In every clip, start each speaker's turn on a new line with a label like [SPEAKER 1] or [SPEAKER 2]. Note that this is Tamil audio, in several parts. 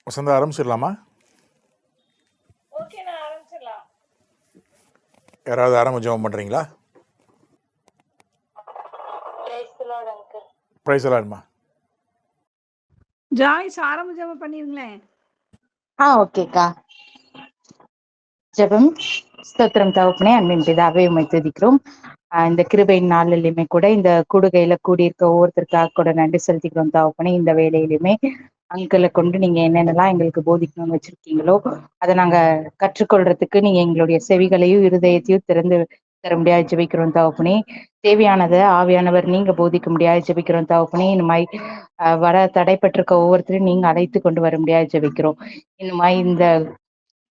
[SPEAKER 1] வசந்தா ஆரம்பிச்சிடலாமா?
[SPEAKER 2] ஓகே, நான் ஆரம்பிச்சிடலாம்.
[SPEAKER 1] யாராவது ஆரம்ப ஜெபம் பண்ணுறீங்களா?
[SPEAKER 2] Praise the Lord uncle.
[SPEAKER 1] Praise எல்லாம்
[SPEAKER 3] ஜாய்ஸ் ஆரம்ப ஜெபம் பண்ணிருங்களேன்.
[SPEAKER 4] ஓகேக்கா. ஜெபம். ஸ்தோத்திரம் தகப்பனே, அன்பின் பிதாவே உம்மை துதிக்கிறோம். இந்த கிருபையின் நாளிலுமே கூட இந்த கூடுகையில கூடியிருக்க ஒவ்வொருத்தருக்காக கூட நன்றி செலுத்திக்கிறோம் தகப்பனே. இந்த வேலையிலுமே அங்களை கொண்டு நீங்க என்னென்னலாம் எங்களுக்கு போதிக்கணும்னு வச்சிருக்கீங்களோ அதை நாங்க கற்றுக்கொள்றதுக்கு நீங்க எங்களுடைய செவிகளையும் இருதயத்தையும் திறந்து தர முடியாது ஜெபிக்கிறோம் தகப்பனே. தேவையானதை ஆவியானவர் நீங்க போதிக்க முடியாது ஜெபிக்கிறோம் தகப்பனே. இனிமாய் வர தடைப்பட்டிருக்க ஒவ்வொருத்தரையும் நீங்க அழைத்து கொண்டு வர முடியாது ஜெபிக்கிறோம். இனிமாய் இந்த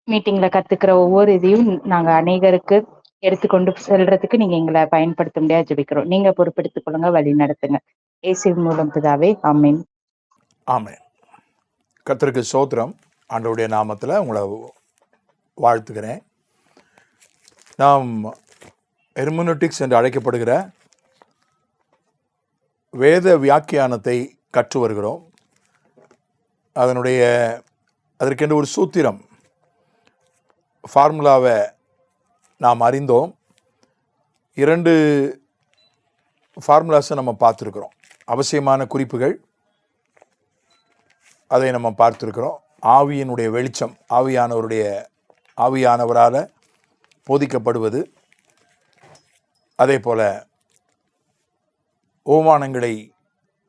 [SPEAKER 4] மீட்டிங்ல கத்துக்கிற ஒவ்வொரு இதையும் நாங்க அநேகருக்கு எடுத்துக்கொண்டு செல்றதுக்கு நீங்க எங்களை பயன்படுத்த முடியாது ஜெபிக்கிறோம். நீங்க பொறுப்பெடுத்துக் கொள்ளுங்க, வழி நடத்துங்க. இயேசுவின் மூலம் பிதாவே, ஆமென்.
[SPEAKER 1] ஆமென். கர்த்தருக்கு ஸ்தோத்திரம். ஆண்டவருடைய நாமத்தில் உங்களை வாழ்த்துக்கிறேன். நாம் ஹெர்மெனூட்டிக்ஸ் என்று அழைக்கப்படுகிற வேத வியாக்கியானத்தை கற்று வருகிறோம். அதற்கென்று ஒரு சூத்திரம், ஃபார்முலாவை நாம் அறிந்தோம். 2 ஃபார்முலாஸை நம்ம பார்த்துருக்குறோம். அவசியமான குறிப்புகள், அதை நம்ம பார்த்துருக்குறோம். ஆவியினுடைய வெளிச்சம், ஆவியானவரால் போதிக்கப்படுவது, அதே போல் ஓமானங்களை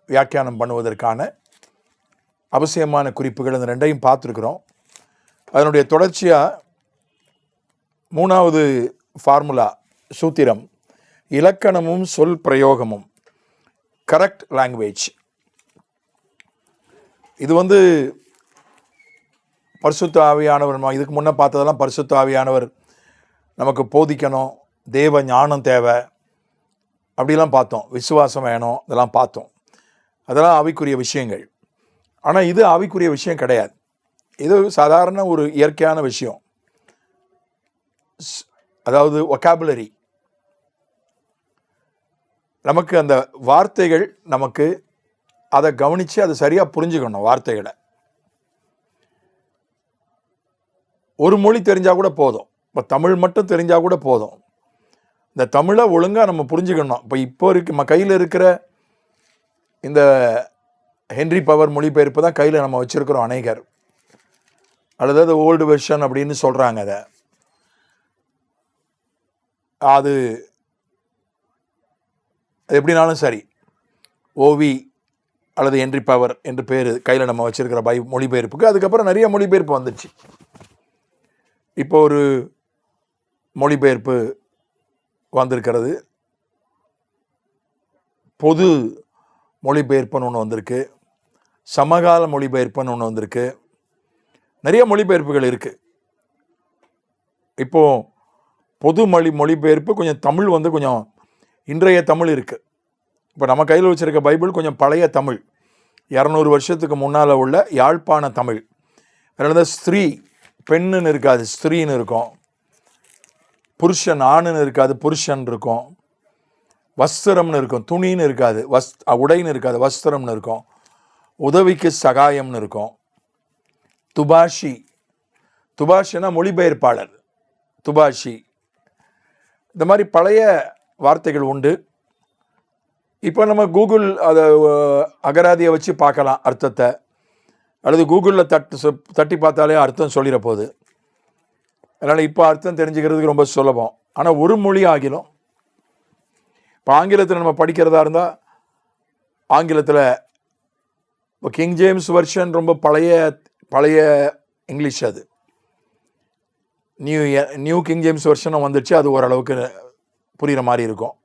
[SPEAKER 1] வியாக்கியானம் பண்ணுவதற்கான அவசியமான குறிப்புகள், இந்த 2ஐயும் பார்த்துருக்குறோம். அதனுடைய தொடர்ச்சியாக 3வது ஃபார்முலா, சூத்திரம், இலக்கணமும் சொல் பிரயோகமும், கரெக்ட் லாங்குவேஜ். இது பரிசுத்த ஆவியானவர், இதுக்கு முன்னே பார்த்ததெல்லாம் பரிசுத்த ஆவியானவர் நமக்கு போதிக்கணும், தேவ ஞானம் தேவை, அப்படிலாம் பார்த்தோம். விசுவாசம் வேணும், இதெல்லாம் பார்த்தோம். அதெல்லாம் ஆவிக்குரிய விஷயங்கள். ஆனால் இது ஆவிக்குரிய விஷயம் கிடையாது. இது சாதாரண ஒரு இயற்கையான விஷயம். அதாவது வொக்காபுலரி, நமக்கு அந்த வார்த்தைகள், நமக்கு அதை கவனித்து அதை சரியாக புரிஞ்சுக்கணும். வார்த்தைகளை ஒரு மொழி தெரிஞ்சால் கூட போதும். இப்போ தமிழ் மட்டும் தெரிஞ்சால் கூட போதும். இந்த தமிழை ஒழுங்காக நம்ம புரிஞ்சுக்கணும். இப்போ நம்ம கையில் இருக்கிற இந்த ஹென்ரி பவர் மொழிபெயர்ப்பு தான் கையில் நம்ம வச்சுருக்கிறோம் அநேகர், அல்லது அது ஓல்டு வெர்ஷன் அப்படின்னு சொல்கிறாங்க. அது எப்படினாலும் சரி, ஓவி அல்லது ஹென்ரி பவர் என்று பேர் கையில் நம்ம வச்சுருக்கிற மொழிபெயர்ப்புக்கு. அதுக்கப்புறம் நிறைய மொழிபெயர்ப்பு வந்துச்சு. இப்போ ஒரு மொழிபெயர்ப்பு வந்திருக்கிறது, பொது மொழிபெயர்ப்புன்னு ஒன்று வந்திருக்கு, சமகால மொழிபெயர்ப்புன்னு ஒன்று வந்திருக்கு. நிறைய மொழிபெயர்ப்புகள் இருக்குது. இப்போது பொது மொழிபெயர்ப்பு கொஞ்சம் தமிழ் கொஞ்சம் இன்றைய தமிழ் இருக்குது. இப்போ நம்ம கையில் வச்சுருக்க பைபிள் கொஞ்சம் பழைய தமிழ், 200 வருஷத்துக்கு முன்னால் உள்ள யாழ்ப்பாண தமிழ். அதனால தான் ஸ்திரீ, பெண்ணுன்னு இருக்காது, ஸ்திரீன்னு இருக்கும். புருஷன், ஆணுன்னு இருக்காது, புருஷன் இருக்கும். வஸ்திரம்னு இருக்கும், துணின்னு இருக்காது, உடைன்னு இருக்காது, வஸ்திரம்னு இருக்கும். உதவிக்கு சகாயம்னு இருக்கும். துபாஷி, துபாஷினா மொழிபெயர்ப்பாளர், துபாஷி. இந்த மாதிரி பழைய வார்த்தைகள் உண்டு. இப்போ நம்ம கூகுள் அதை அகராதியை வச்சு பார்க்கலாம் அர்த்தத்தை, அல்லது கூகுளில் தட்டி பார்த்தாலே அர்த்தம் சொல்லிட போகுது. அதனால் இப்போ அர்த்தம் தெரிஞ்சுக்கிறதுக்கு ரொம்ப சுலபம். ஆனால் ஒரு மொழி ஆங்கிலம். இப்போ ஆங்கிலத்தில் நம்ம படிக்கிறதா இருந்தால், ஆங்கிலத்தில் இப்போ கிங் ஜேம்ஸ் வெர்ஷன் ரொம்ப பழைய இங்கிலீஷ். அது நியூ கிங் ஜேம்ஸ் வெர்ஷனும் வந்துடுச்சு, அது ஓரளவுக்கு புரிகிற மாதிரி இருக்கும்.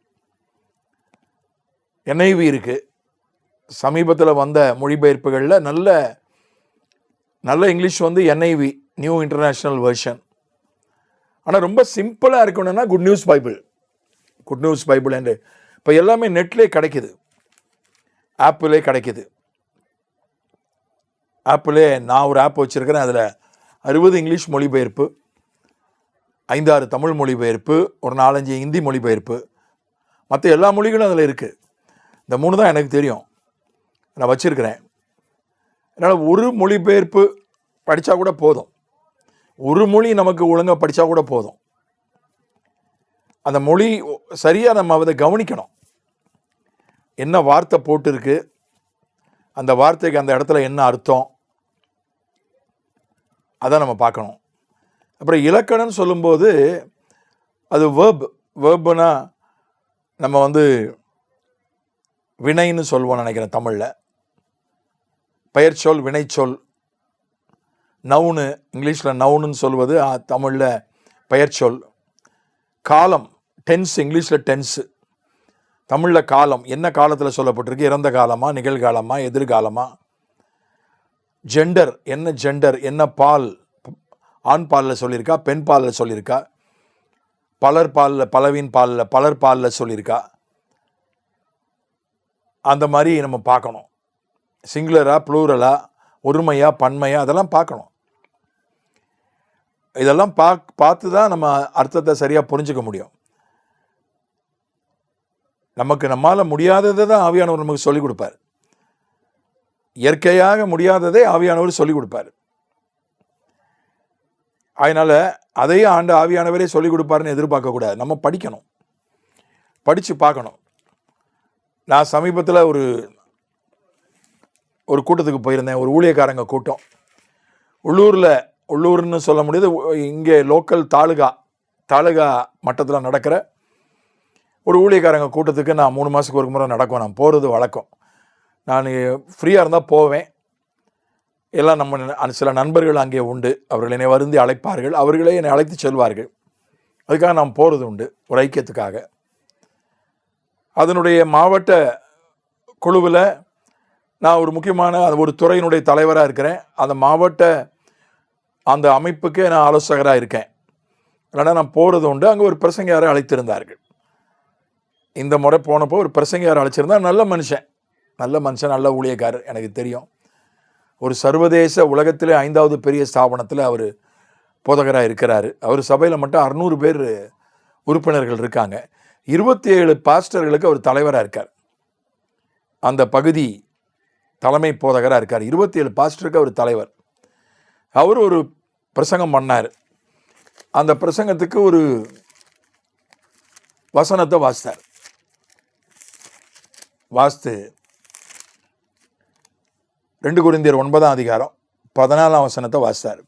[SPEAKER 1] NIV இருக்குது. சமீபத்தில் வந்த மொழிபெயர்ப்புகளில் நல்ல English NIV, new international version. ஆனால் ரொம்ப சிம்பிளாக இருக்கணும்னா குட் நியூஸ் பைபிள் என்று இப்போ எல்லாமே நெட்லேயே கிடைக்கிது, ஆப்பிளே கிடைக்கிது. நான் ஒரு ஆப் வச்சுருக்கிறேன், அதில் 60 இங்கிலீஷ் மொழிபெயர்ப்பு, 5-6 தமிழ் மொழிபெயர்ப்பு, ஒரு 4-5 ஹிந்தி மொழிபெயர்ப்பு, மற்ற எல்லா மொழிகளும் அதில் இருக்குது. இந்த 3 தான் எனக்கு தெரியும், நான் வச்சுருக்கிறேன். அதனால் ஒரு மொழிபெயர்ப்பு படித்தா கூட போதும். ஒரு மொழி நமக்கு ஒழுங்காக படித்தா கூட போதும். அந்த மொழி சரியாக நம்ம அதை கவனிக்கணும். என்ன வார்த்தை போட்டிருக்கு, அந்த வார்த்தைக்கு அந்த இடத்துல என்ன அர்த்தம், அதை நம்ம பார்க்கணும். அப்புறம் இலக்கணம்னு சொல்லும்போது அது வேர்புனா நம்ம வினைன்னு சொல்லுவோம் நினைக்கிறேன் தமிழில். பெயர்ச்சொல், வினைச்சொல். நவுனு, இங்கிலீஷில் நவுனுன்னு சொல்வது, தமிழில் பெயர்ச்சொல். காலம், டென்ஸ், இங்கிலீஷில் டென்ஸு, தமிழில் காலம். என்ன காலத்தில் சொல்லப்பட்டிருக்கு, இறந்த காலமா, நிகழ்காலமா, எதிர்காலமா. ஜெண்டர், என்ன ஜெண்டர், என்ன பால், ஆண் பாலில் சொல்லியிருக்கா, பெண் பாலில் சொல்லியிருக்கா, பலர் பாலில், பலவின் பாலில், பலர் பாலில் சொல்லியிருக்கா. அந்த மாதிரி நம்ம பார்க்கணும். சிங்குலரா, ப்ளூரலா, ஒருமையா, பன்மையா, அதெல்லாம் பார்க்கணும். இதெல்லாம் பார்த்து தான் நம்ம அர்த்தத்தை சரியாக புரிஞ்சுக்க முடியும். நம்மால் முடியாததை தான் ஆவியானவர் நமக்கு சொல்லிக் கொடுப்பார். இயற்கையாக முடியாததை ஆவியானவர் சொல்லிக் கொடுப்பார். அதனால் அதையும் ஆவியானவரே சொல்லிக் கொடுப்பாருன்னு எதிர்பார்க்கக்கூடாது. நம்ம படிக்கணும், படித்து பார்க்கணும். நான் சமீபத்தில் ஒரு கூட்டத்துக்கு போயிருந்தேன். ஒரு ஊழியக்காரங்க கூட்டம். உள்ளூர்னு சொல்ல முடியாது, இங்கே லோக்கல் தாலுகா மட்டத்தில் நடக்கிற ஒரு ஊழியக்காரங்க கூட்டத்துக்கு நான் 3 மாதத்துக்கு ஒரு முறை நடக்கும். நான் போகிறது வழக்கம். நான் ஃப்ரீயாக இருந்தால் போவேன். எல்லாம் நம்ம சில நண்பர்கள் அங்கே உண்டு. அவர்கள் என்னை வருந்தி அழைப்பார்கள், அவர்களே என்னை அழைத்து செல்வார்கள். அதுக்காக நான் போகிறது உண்டு, ஒரு ஐக்கியத்துக்காக. அதனுடைய மாவட்ட குழுவில் நான் ஒரு முக்கியமான ஒரு துறையினுடைய தலைவராக இருக்கிறேன். அந்த மாவட்ட அந்த அமைப்புக்கே நான் ஆலோசகராக இருக்கேன். அதனால் நான் போகிறது உண்டு. அங்கே ஒரு பிரசங்கியாரை அழைத்திருந்தார்கள். இந்த முறை போனப்போ ஒரு பிரசங்கியாரை அழைச்சிருந்தா. நல்ல மனுஷன், நல்ல ஊழியக்காரர், எனக்கு தெரியும். ஒரு சர்வதேச உலகத்திலே 5வது பெரிய ஸ்தாபனத்தில் அவர் போதகராக இருக்கிறார். அவர் சபையில் மட்டும் 600 பேர் உறுப்பினர்கள் இருக்காங்க. 27 பாஸ்டர்களுக்கு அவர் தலைவராக இருக்கார். அந்த பகுதி தலைமை போதகராக இருக்கார். 27 பாஸ்டருக்கு அவர் தலைவர். அவர் ஒரு பிரசங்கம் பண்ணார். அந்த பிரசங்கத்துக்கு ஒரு வசனத்தை வாசித்து 2 கொரிந்தியர் 9ஆம் அதிகாரம் 14ஆம் வசனத்தை வாசித்தார்.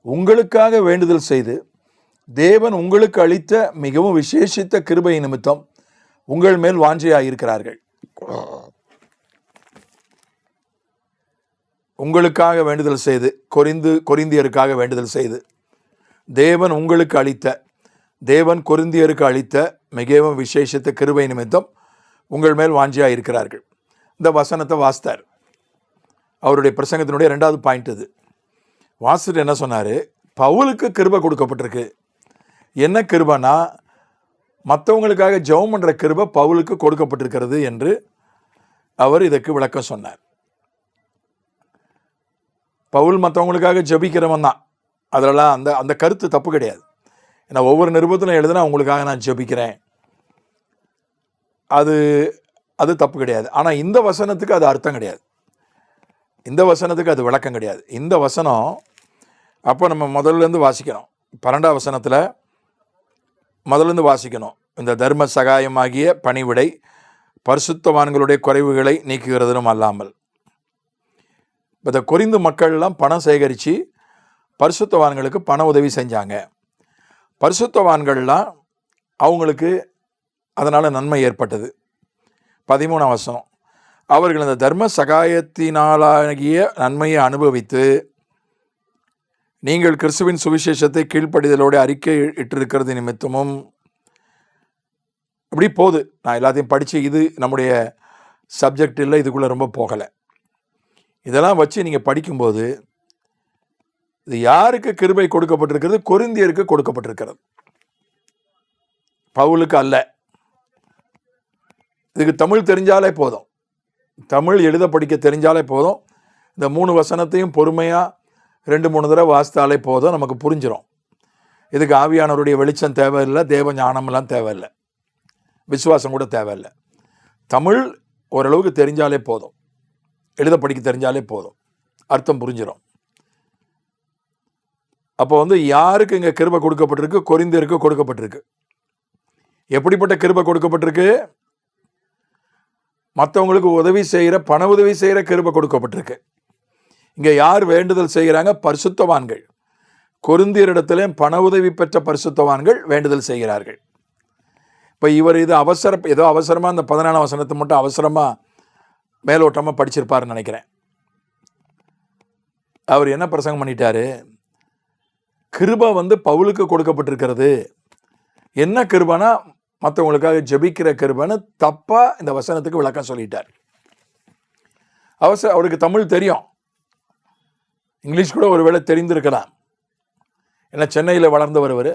[SPEAKER 1] உங்களுக்காக வேண்டுதல் செய்து தேவன் உங்களுக்கு அளித்த மிகவும் விசேஷித்த கிருபை நிமித்தம் உங்கள் மேல் வாஞ்சையாயிருக்கிறார்கள். உங்களுக்காக வேண்டுதல் செய்து, கொரிந்தியருக்காக வேண்டுதல் செய்து, தேவன் கொரிந்தியருக்கு அளித்த மிகவும் விசேஷித்த கிருபை நிமித்தம் உங்கள் மேல் வாஞ்சியாக இருக்கிறார்கள். இந்த வசனத்தை வாசித்தார். அவருடைய பிரசங்கத்தினுடைய 2வது பாயிண்ட் இது. வாசிட்டு என்ன சொன்னார், பவுலுக்கு கிருபை கொடுக்கப்பட்டிருக்கு. என்ன கிருபைனா, மற்றவங்களுக்காக ஜெபம் பண்ணுற கிருபை பவுலுக்கு கொடுக்கப்பட்டிருக்கிறது என்று அவர் இதற்கு விளக்கம் சொன்னார். பவுல் மற்றவங்களுக்காக ஜெபிக்கிறவன் தான். அதிலலாம் அந்த கருத்து தப்பு கிடையாது. ஏன்னா ஒவ்வொரு நிருபத்திலும் எழுதுனா உங்களுக்காக நான் ஜெபிக்கிறேன், அது தப்பு கிடையாது. ஆனால் இந்த வசனத்துக்கு அது அர்த்தம் கிடையாது. இந்த வசனத்துக்கு அது விளக்கம் கிடையாது. இந்த வசனம் அப்போ நம்ம முதல்லேருந்து வாசிக்கணும். 12ஆம் வசனத்தில் முதல்லேருந்து வாசிக்கணும். இந்த தர்ம சகாயமாகிய பணிவிடை பரிசுத்தவான்களுடைய குறைவுகளை நீக்குகிறதும் அல்லாமல். இந்த கொரிந்து மக்கள்லாம் பணம் சேகரித்து பரிசுத்தவான்களுக்கு பண உதவி செஞ்சாங்க. பரிசுத்தவான்கள்லாம் அவங்களுக்கு அதனால் நன்மை ஏற்பட்டது. 13ஆம் வசனம், அவர்கள் இந்த தர்ம சகாயத்தினாலாகிய நன்மையை அனுபவித்து நீங்கள் கிறிஸ்துவின் சுவிசேஷத்தை கீழ்ப்படிதலோடு அறிக்கை இட்டிருக்கிறது நிமித்தமும். இப்படி போகுது. நான் எல்லாத்தையும் படித்து, இது நம்முடைய சப்ஜெக்ட் இல்லை, இதுக்குள்ளே ரொம்ப போகலை. இதெல்லாம் வச்சு நீங்கள் படிக்கும்போது இது யாருக்கு கிருபை கொடுக்கப்பட்டிருக்கிறது? கொரிந்தியருக்கு கொடுக்கப்பட்டிருக்கிறது, பவுலுக்கு அல்ல. இதுக்கு தமிழ் தெரிஞ்சாலே போதும், தமிழ் எழுத படிக்க தெரிஞ்சாலே போதும். இந்த 3 வசனத்தையும் பொறுமையாக 2-3 தடவை வாசித்தாலே போதும், நமக்கு புரிஞ்சிடும். இதுக்கு ஆவியானவருடைய வெளிச்சம் தேவையில்லை, தேவ ஞானமெல்லாம் தேவையில்லை, விசுவாசம் கூட தேவையில்லை. தமிழ் ஓரளவுக்கு தெரிஞ்சாலே போதும், எழுத படிக்க தெரிஞ்சாலே போதும், அர்த்தம் புரிஞ்சிடும். அப்போ வந்து யாருக்கு இங்கே கிருபை கொடுக்கப்பட்டிருக்கு? கொரிந்தியருக்கு கொடுக்கப்பட்டிருக்கு. எப்படிப்பட்ட கிருபை கொடுக்கப்பட்டிருக்கு? மற்றவங்களுக்கு உதவி செய்கிற, பண உதவி செய்கிற கிருபை கொடுக்கப்பட்டிருக்கு. இங்கே யார் வேண்டுதல் செய்கிறாங்க? பரிசுத்தவான்கள். கொரிந்தியரிடத்திலே பண உதவி பெற்ற பரிசுத்தவான்கள் வேண்டுதல் செய்கிறார்கள். இப்போ இவர் இது ஏதோ அவசரமாக அந்த 14ஆம் வசனத்தை மட்டும் அவசரமாக மேலோட்டமாக படிச்சிருப்பாருன்னு நினைக்கிறேன். அவர் என்ன பிரசங்கம் பண்ணிட்டாரு? கிருபை வந்து பவுலுக்கு கொடுக்கப்பட்டிருக்கிறது. என்ன கிருபைனா மற்றவங்களுக்காக ஜெபிக்கிற கிருபைன்னு தப்பாக இந்த வசனத்துக்கு விளக்கம் சொல்லிட்டார். அவருக்கு தமிழ் தெரியும், இங்கிலீஷ் கூட ஒருவேளை தெரிந்திருக்கலாம். ஏன்னா சென்னையில் வளர்ந்தவர்,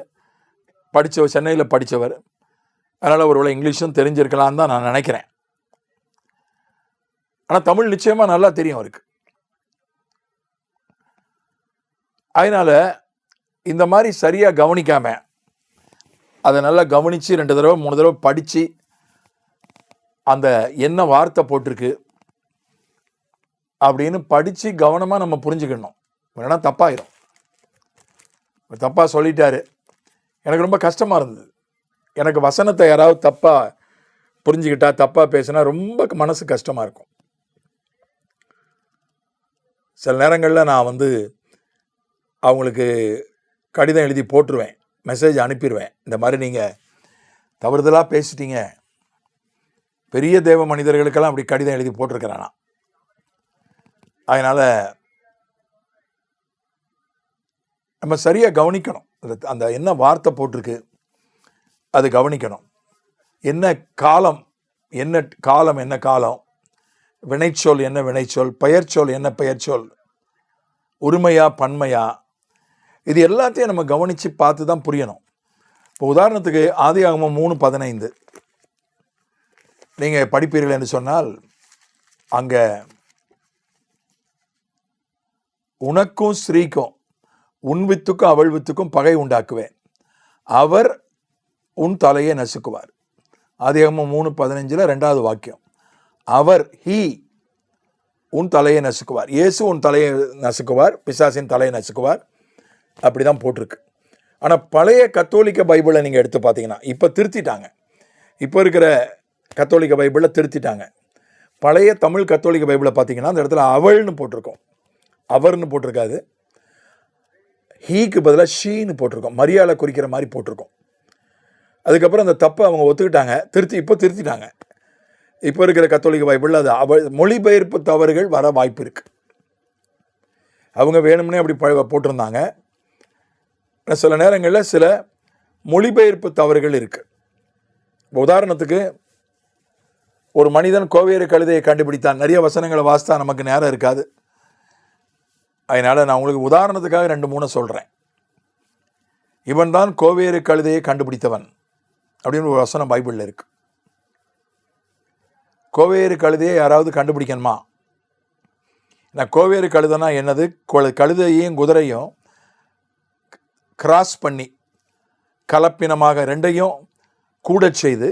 [SPEAKER 1] சென்னையில் படித்தவர், அதனால் ஒருவேளை இங்கிலீஷும் தெரிஞ்சிருக்கலான்னு தான் நான் நினைக்கிறேன். ஆனால் தமிழ் நிச்சயமாக நல்லா தெரியும் அவருக்கு. அதனால் இந்த மாதிரி சரியாக கவனிக்காமல், அதை நல்லா கவனித்து 2 தடவை 3 தடவை படித்து அந்த என்ன வார்த்தை போட்டிருக்கு அப்படின்னு படித்து கவனமாக நம்ம புரிஞ்சுக்கணும். இல்லைன்னா தப்பாயிரும். தப்பாக சொல்லிட்டாரு, எனக்கு ரொம்ப கஷ்டமாக இருந்தது. எனக்கு வசனத்தை யாராவது தப்பாக புரிஞ்சுக்கிட்டா, தப்பாக பேசினா ரொம்ப மனசு கஷ்டமாக இருக்கும். சில நேரங்களில் நான் வந்து அவங்களுக்கு கடிதம் எழுதி போட்டுருவேன், மெசேஜ் அனுப்பிடுவேன். இந்த மாதிரி நீங்கள் தவறுதலாக பேசிட்டீங்க. பெரிய தேவ மனிதர்களுக்கெல்லாம் அப்படி கடிதம் எழுதி போட்டிருக்கிறேன் நான். அதனால் நம்ம சரியாக கவனிக்கணும். அந்த என்ன வார்த்தை போட்டிருக்கு அது கவனிக்கணும். என்ன காலம், என்ன காலம், வினைச்சொல் என்ன வினைச்சொல், பெயர்ச்சொல் என்ன பெயர்ச்சொல், உரிமையா பன்மையா, இது எல்லாத்தையும் நம்ம கவனித்து பார்த்து தான் புரியணும். இப்போ உதாரணத்துக்கு ஆதியாகமம் 3:15 நீங்கள் படிப்பீர்கள் என்று சொன்னால், அங்கே உனக்கும் ஸ்ரீக்கும், உன் வித்துக்கும் அவள் வித்துக்கும் பகை உண்டாக்குவேன், அவர் உன் தலையை நசுக்குவார். ஆதியாகமம் 3:15 2வது வாக்கியம். அவர், ஹீ, உன் தலையை நசுக்குவார். இயேசு உன் தலையை நசுக்குவார், பிசாசின் தலையை நசுக்குவார். அப்படி தான் போட்டிருக்கு. ஆனால் பழைய கத்தோலிக்க பைபிளை நீங்கள் எடுத்து பார்த்தீங்கன்னா, இப்போ திருத்திட்டாங்க. இப்போ இருக்கிற கத்தோலிக்க பைபிளில் திருத்திட்டாங்க. பழைய தமிழ் கத்தோலிக்க பைபிளை பார்த்தீங்கன்னா அந்த இடத்துல அவள்னு போட்டிருக்கோம், அவர்னு போட்டிருக்காது. ஹீக்கு பதிலாக ஷீன்னு போட்டிருக்கோம், மரியாதை குறிக்கிற மாதிரி போட்டிருக்கோம். அதுக்கப்புறம் அந்த தப்பை அவங்க ஒத்துக்கிட்டாங்க, இப்போ திருத்திட்டாங்க. இப்போ இருக்கிற கத்தோலிக்க பைபிளில் அது மொழிபெயர்ப்பு தவறுகள் வர வாய்ப்பு இருக்குது. அவங்க வேணும்னே அப்படி போட்டிருந்தாங்க. சில நேரங்களில் சில மொழிபெயர்ப்பு தவறுகள் இருக்குது. உதாரணத்துக்கு, ஒரு மனிதன் கோவேறு கழுதையை கண்டுபிடித்தான். நிறைய வசனங்களை வாசித்தா நமக்கு நேரம் இருக்காது. அதனால் நான் உங்களுக்கு உதாரணத்துக்காக 2-3 சொல்கிறேன். இவன் தான் கோவேறு கழுதையை கண்டுபிடித்தவன் அப்படின்னு ஒரு வசனம் பைபிளில் இருக்குது. கோவேறு கழுதையை யாராவது கண்டுபிடிக்கணுமா? நான் கோவேறு கழுதைனா என்னது? கழுதையும் குதிரையும் கிராஸ் பண்ணி கலப்பினமாக 2ஐயும் கூட செய்து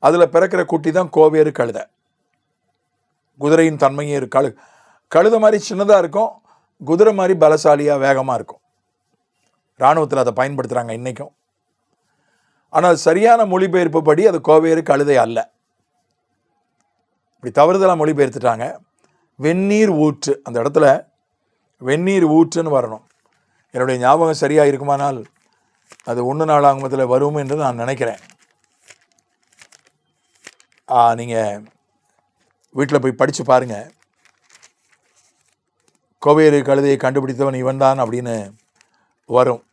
[SPEAKER 1] அதில் பிறக்கிற குட்டி தான் கோவேறு கழுதை. குதிரையின் தன்மையும் இருக்கு. கழுதை மாதிரி சின்னதாக இருக்கும், குதிரை மாதிரி பலசாலியாக வேகமாக இருக்கும். இராணுவத்தில் அதை பயன்படுத்துகிறாங்க இன்றைக்கும். ஆனால் சரியான மொழிபெயர்ப்பு படி அது கோவேறு கழுதை அல்ல. இப்படி தவறுதலாக மொழிபெயர்த்துட்டாங்க. வெந்நீர் ஊற்று, அந்த இடத்துல வெந்நீர் ஊற்றுன்னு வரணும். என்னுடைய ஞாபகம் சரியாக இருக்குமானால் அது 1 நாளாகமத்தில் வரும் என்று நான் நினைக்கிறேன். நீங்கள் வீட்டில் போய் படித்து பாருங்கள். கோவேறு கழுதையை கண்டுபிடித்தவன் இவன் தான் அப்படின்னு வரும்.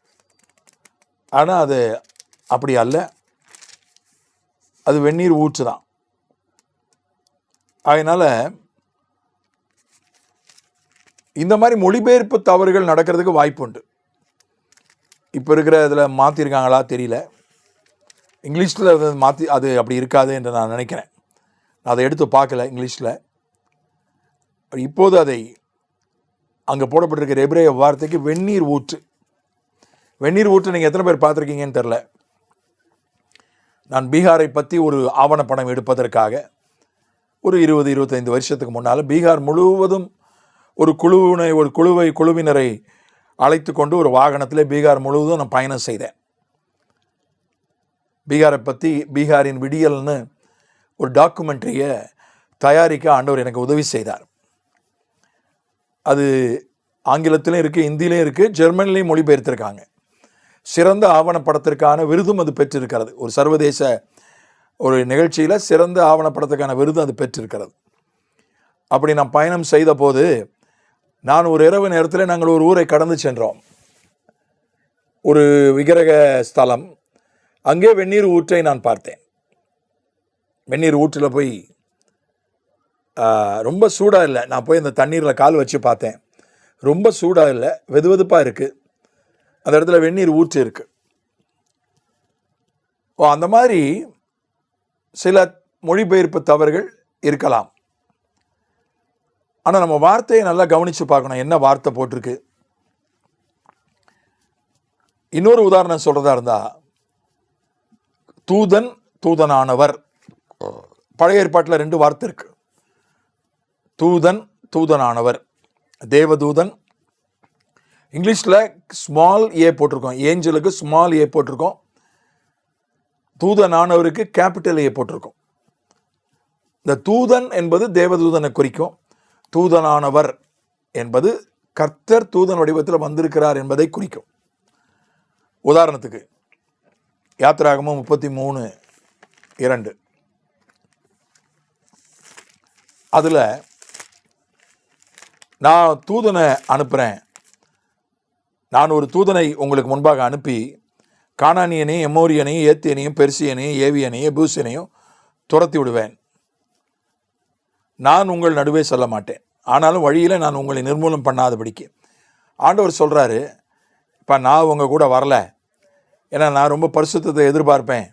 [SPEAKER 1] ஆனால் அது அப்படி அல்ல, அது வெந்நீர் ஊற்று தான். அதனால் இந்த மாதிரி மொழிபெயர்ப்பு தவறுகள் நடக்கிறதுக்கு வாய்ப்பு உண்டு. இப்போ இருக்கிற இதில் மாற்றிருக்காங்களா தெரியல. இங்கிலீஷில் அது அப்படி இருக்காது என்று நான் நினைக்கிறேன். நான் அதை எடுத்து பார்க்கல இங்கிலீஷில். இப்போது அதை அங்கே போடப்பட்டிருக்கிற எபிரேய வார்த்தைக்கு வெந்நீர் ஊற்று. வெந்நீர் ஊற்று நீங்கள் எத்தனை பேர் பார்த்துருக்கீங்கன்னு தெரில. நான் பீகாரை பற்றி ஒரு ஆவணப்படம் எடுப்பதற்காக ஒரு 20-25 வருஷத்துக்கு முன்னால் பீகார் முழுவதும் ஒரு குழுவினரை அழைத்து கொண்டு ஒரு வாகனத்தில் பீகார் முழுவதும் நான் பயணம் செய்தேன். பீகாரை பற்றி பீகாரின் விடியல்னு ஒரு டாக்குமெண்ட்ரியை தயாரிக்க ஆண்டவர் எனக்கு உதவி செய்தார். அது ஆங்கிலத்திலையும் இருக்குது, ஹிந்திலையும் இருக்குது, ஜெர்மனிலையும் மொழிபெயர்த்திருக்காங்க. சிறந்த ஆவணப்படத்திற்கான விருதும் அது பெற்றிருக்கிறது. ஒரு சர்வதேச ஒரு நிகழ்ச்சியில் சிறந்த ஆவணப்படத்துக்கான விருது அது பெற்றிருக்கிறது. அப்படி நான் பயணம் செய்த போது நான் ஒரு இரவு நேரத்தில் நாங்கள் ஒரு ஊரை கடந்து சென்றோம். ஒரு விக்கிரக ஸ்தலம். அங்கே வெந்நீர் ஊற்றை நான் பார்த்தேன். வெந்நீர் ஊற்றில் போய் ரொம்ப சூடாக இல்லை. நான் போய் அந்த தண்ணீரில் கால் வச்சு பார்த்தேன். ரொம்ப சூடாக இல்லை, வெதுவெதுப்பாக இருக்குது. அந்த இடத்துல வெந்நீர் ஊற்று இருக்குது. அந்த மாதிரி சில மொழிபெயர்ப்பு தவறுகள் இருக்கலாம். ஆனால் நம்ம வார்த்தையை நல்லா கவனித்து பார்க்கணும், என்ன வார்த்தை போட்டிருக்கு. இன்னொரு உதாரணம் சொல்கிறதா இருந்தால், தூதன், தூதனானவர். பழைய ஏற்பாட்டில் 2 வார்த்தை இருக்கு. தூதன், தூதனானவர். தேவதூதன் இங்கிலீஷில் ஸ்மால் ஏ போட்டிருக்கோம், ஏஞ்சலுக்கு ஸ்மால் ஏ போட்டிருக்கோம், தூதனானவருக்கு கேபிட்டல் ஏ போட்டிருக்கோம். இந்த தூதன் என்பது தேவதூதனை குறிக்கும், தூதனானவர் என்பது கர்த்தர் தூதன் வடிவத்தில் வந்திருக்கிறார் என்பதை குறிக்கும். உதாரணத்துக்கு யாத்திராகமம் 33:2 அதில் நான் தூதனை அனுப்புகிறேன், நான் ஒரு தூதனை உங்களுக்கு முன்பாக அனுப்பி கானானியனையும் எமோரியனையும் ஏத்தியனையும் பெர்சியனையும் ஏவியனையும் எபூசியனையும் துரத்தி விடுவேன். நான் உங்கள் நடுவே சொல்ல மாட்டேன், ஆனாலும் வழியில் நான் உங்களை நிர்மூலம் பண்ணாதபடிக்கு. ஆண்டவர் சொல்கிறாரு, இப்போ நான் உங்கள் கூட வரல, ஏன்னா நான் ரொம்ப பரிசுத்தத்தை எதிர்பார்ப்பேன்.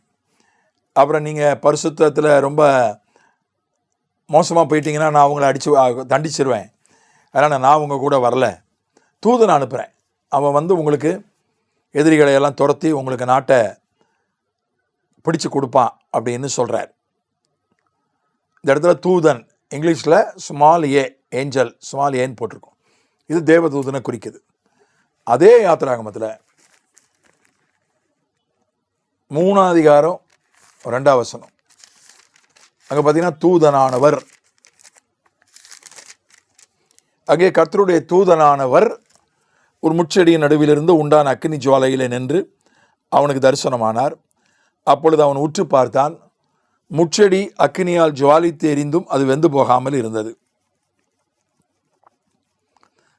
[SPEAKER 1] அப்புறம் நீங்கள் பரிசுத்தத்தில் ரொம்ப மோசமாக போயிட்டீங்கன்னா நான் அவங்கள தண்டிச்சிருவேன். அதனால் நான் உங்கள் கூட வரல, தூதனை அனுப்புகிறேன். அவன் வந்து உங்களுக்கு எதிரிகளை எல்லாம் துரத்தி உங்களுக்கு நாட்டை பிடிச்சு கொடுப்பான் அப்படின்னு சொல்கிறார். இந்த இடத்துல தூதன் இங்கிலீஷில் ஸ்மால் ஏ, ஏஞ்சல் ஸ்மால் ஏன்னு போட்டிருக்கோம். இது தேவதூதனை குறிக்குது. அதே யாத்திராகமத்தில் 3:2 அங்கே பார்த்தீங்கன்னா தூதனானவர். அங்கே கர்த்தருடைய தூதனானவர் ஒரு முச்செடியின் நடுவிலிருந்து உண்டான அக்கினி ஜுவாலையிலே நின்று அவனுக்கு தரிசனமானார். அப்பொழுது அவன் உற்று பார்த்தான், முச்செடி அக்கினியால் ஜுவாலித்து எரிந்தும் அது வெந்து போகாமல் இருந்தது.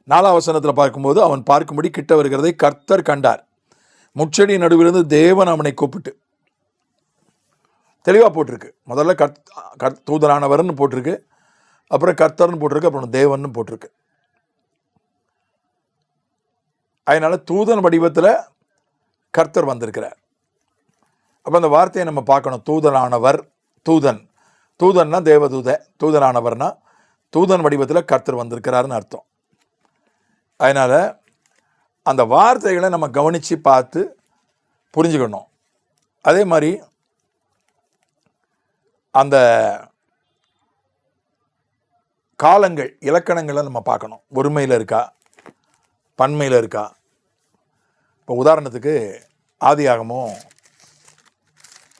[SPEAKER 1] 4 பார்க்கும்போது அவன் பார்க்கும்படி கிட்ட வருகிறதை கர்த்தர் கண்டார். முச்செடி நடுவிலிருந்து தேவன் அவனை கூப்பிட்டு, தெளிவாக போட்டிருக்கு. முதல்ல தூதனானவர்னு போட்டிருக்கு, அப்புறம் கர்த்தர்னு போட்டிருக்கு, அப்புறம் தேவன் போட்டிருக்கு. அதனால தூதன் வடிவத்தில் கர்த்தர் வந்திருக்கிறார். அப்போ அந்த வார்த்தையை நம்ம பார்க்கணும். தூதனானவர், தூதன், தூதன்னா தேவதூத, தூதனானவர்னா தூதன் வடிவத்தில் கர்த்தர் வந்திருக்கிறாருன்னு அர்த்தம். அதனால் அந்த வார்த்தைகளை நம்ம கவனித்து பார்த்து புரிஞ்சுக்கணும். அதே மாதிரி அந்த காலங்கள், இலக்கணங்களை நம்ம பார்க்கணும். ஒருமையில் இருக்கா, பன்மையில் இருக்கா. இப்போ உதாரணத்துக்கு ஆதியாகமம்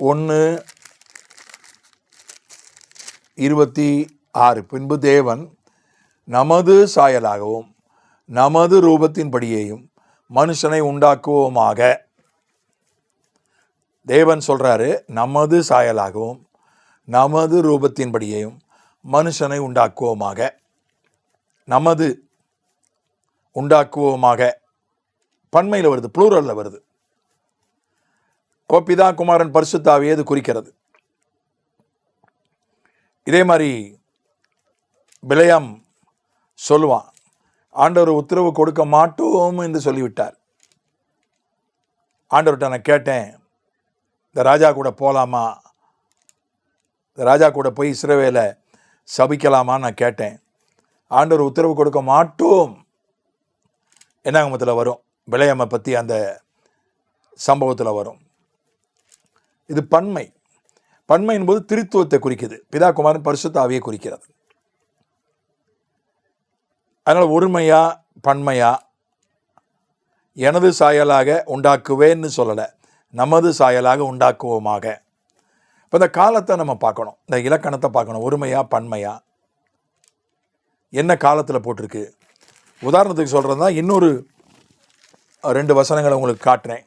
[SPEAKER 1] 1:26 பின்பு தேவன் நமது சாயலாகவும் நமது ரூபத்தின்படியேயும் மனுஷனை உண்டாக்குவோமாக. தேவன் சொல்றாரு, நமது சாயலாகவும் நமது ரூபத்தின்படியேயும் மனுஷனை உண்டாக்குவோமாக. நமது உண்டாக்குவோமாக பன்மையில் வருது, ப்ளூரலில் வருது. பிதா குமாரன் பரிசுத்த ஆவியை அது குறிக்கிறது. இதே மாதிரி பிலேயாம் சொல்லுவான், ஆண்டவர் உத்தரவு கொடுக்க மாட்டோம் என்று சொல்லிவிட்டார். ஆண்டவர்கிட்ட நான் கேட்டேன், இந்த ராஜா கூட போகலாமா, இந்த ராஜா கூட போய் இஸ்ரவேலை சபிக்கலாமான்னு நான் கேட்டேன். ஆண்டவர் உத்தரவு கொடுக்க மாட்டோம் என்னாகமத்தில் வரும். பிலேயாமை பற்றி அந்த சம்பவத்தில் வரும். இது பன்மை. பன்மை என்பது திருத்துவத்தை குறிக்குது. பிதா குமாரன் பரிசுத்த ஆவியை குறிக்கிறது. அதனால் ஒருமையா பன்மையா எனது சாயலாக உண்டாக்குவேன்னு சொல்லலை, நமது சாயலாக உண்டாக்குவோமாக. இப்போ இந்த காலத்தை நம்ம பார்க்கணும், இந்த இலக்கணத்தை பார்க்கணும். ஒருமையா பன்மையா, என்ன காலத்தில் போட்டிருக்கு. உதாரணத்துக்கு சொல்கிறது தான், இன்னொரு 2 வசனங்களை உங்களுக்கு காட்டுறேன்.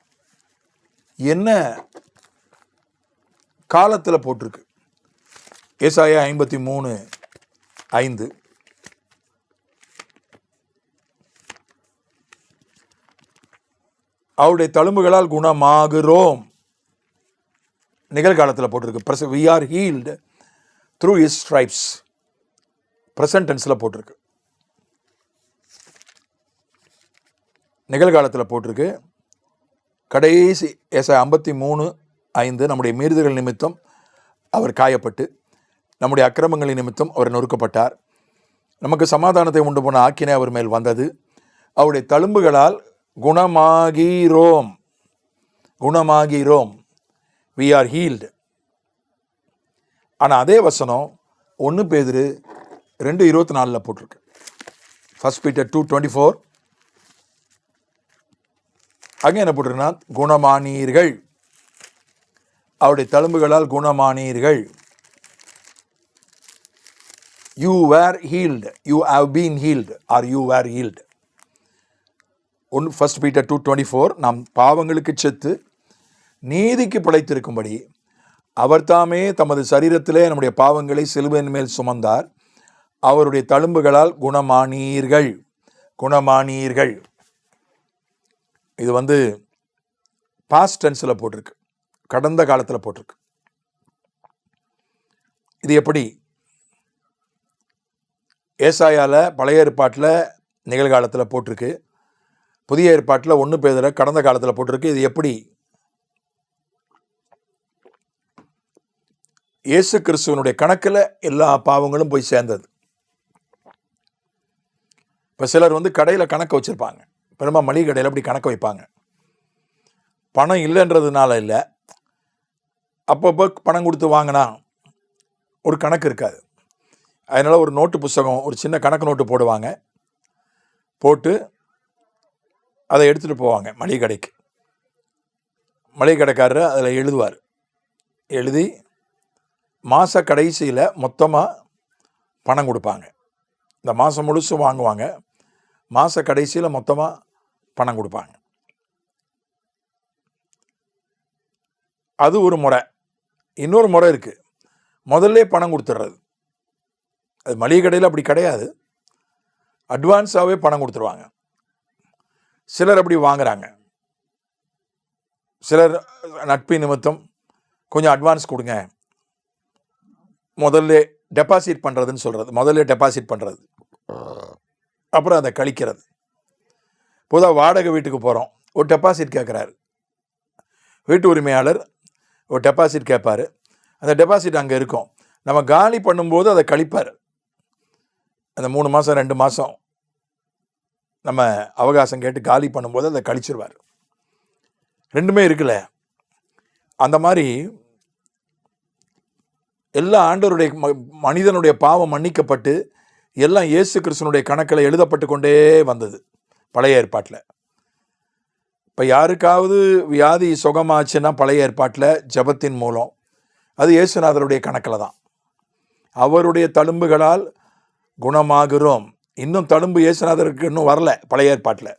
[SPEAKER 1] என்ன காலத்தில் போட்டிருக்கு. ஏசாயா 53:5. அவருடைய தழும்புகளால் குணமாகிறோம். நிகழ்காலத்தில் போட்டிருக்கு. we are healed through his stripes. Present டென்ஸில் போட்டிருக்கு. நிகழ்காலத்தில் போட்டிருக்கு. கடைசி ஏசாயா 53:5, நம்முடைய மீறுதல்கள் நிமித்தம் அவர் காயப்பட்டு, நம்முடைய அக்கிரமங்களின் நிமித்தம் அவர் நொறுக்கப்பட்டார், நமக்கு சமாதானத்தை உண்டு போன ஆக்கினை அவர் மேல் வந்தது, அவருடைய தழும்புகளால் குணமாகிறோம். we are healed. ஆனால் அதே வசனம் 1 பேதுரு 2:24 போட்டிருக்கு. 1 Peter 2:24 அங்கே என்ன போட்டிருக்குன்னா, குணமானீர்கள், அவருடைய தழும்புகளால் குணமானீர்கள். you were healed, you have been healed, or you were healed. 1 Peter 2:24 நாம் பாவங்களுக்கு செத்து நீதிக்கு பிழைத்திருக்கும்படி அவர் தாமே தமது சரீரத்திலே நம்முடைய பாவங்களை சிலுவையின் மேல் சுமந்தார், அவருடைய தழும்புகளால் குணமானீர்கள். இது பாஸ்ட் டென்ஸில் போட்டிருக்கு, கடந்த காலத்தில் போட்டிருக்கு. இது எப்படி? ஏசாயால பழைய ஏற்பாட்டில் நிகழ்காலத்தில் போட்டிருக்கு, புதிய ஏற்பாட்டில் 1 பேதுரு கடந்த காலத்தில் போட்டிருக்கு. இது எப்படி? இயேசு கிறிஸ்துவனுடைய கணக்கில் எல்லா பாவங்களும் போய் சேர்ந்தது. இப்போ சிலர் கடையில் கணக்கு வச்சுருப்பாங்க, பெரும்பாலும் மளிகை கடையில் அப்படி கணக்கு வைப்பாங்க. பணம் இல்லைன்றதுனால இல்லை, அப்பப்போ பணம் கொடுத்து வாங்கினா ஒரு கணக்கு இருக்காது. அதனால் ஒரு நோட்டு புத்தகம், ஒரு சின்ன கணக்கு நோட்டு போடுவாங்க, போட்டு அதை எடுத்துகிட்டு போவாங்க மளிகை கடைக்கு. மளிகை கடைக்காரர் அதில் எழுதுவார். எழுதி மாத கடைசியில் மொத்தமாக பணம் கொடுப்பாங்க. இந்த மாதம் முழுசும் வாங்குவாங்க, மாத கடைசியில் மொத்தமாக பணம் கொடுப்பாங்க. அது ஒரு முறை. இன்னொரு முறை இருக்குது, முதல்ல பணம் கொடுத்துட்றது. அது மளிகை கடையில் அப்படி கிடையாது, அட்வான்ஸாகவே பணம் கொடுத்துருவாங்க. சிலர் அப்படி வாங்குறாங்க, சிலர் நட்பு நிமித்தம் கொஞ்சம் அட்வான்ஸ் கொடுங்க, முதல்ல டெபாசிட் பண்ணுறதுன்னு சொல்கிறது. முதல்ல டெபாசிட் பண்ணுறது, அப்புறம் அதை கழிக்கிறது. பொதுவாக வாடகை வீட்டுக்கு போகிறோம், ஒரு டெபாசிட் கேட்குறாரு வீட்டு உரிமையாளர், ஒரு டெபாசிட் கேட்பார். அந்த டெபாசிட் அங்கே இருக்கும், நம்ம காலி பண்ணும்போது அதை கழிப்பார். அந்த 3 மாதம் 2 மாதம் நம்ம அவகாசம் கேட்டு காலி பண்ணும்போது அதை கழிச்சிருவார். ரெண்டுமே இருக்குல்ல. அந்த மாதிரி எல்லா ஆண்டவருடைய மனிதனுடைய பாவம் மன்னிக்கப்பட்டு எல்லாம் இயேசு கிறிஸ்துனுடைய கணக்கில் எழுதப்பட்டு கொண்டே வந்தது பழைய ஏற்பாட்டில். இப்போ யாருக்காவது வியாதி சுகமாச்சுன்னா பழைய ஏற்பாட்டில் ஜெபத்தின் மூலம், அது இயேசுநாதருடைய கணக்கில் தான். அவருடைய தழும்புகளால் குணமாகிறோம். இன்னும் தழும்பு இயேசுநாதருக்கு இன்னும் வரல பழைய ஏற்பாட்டில்.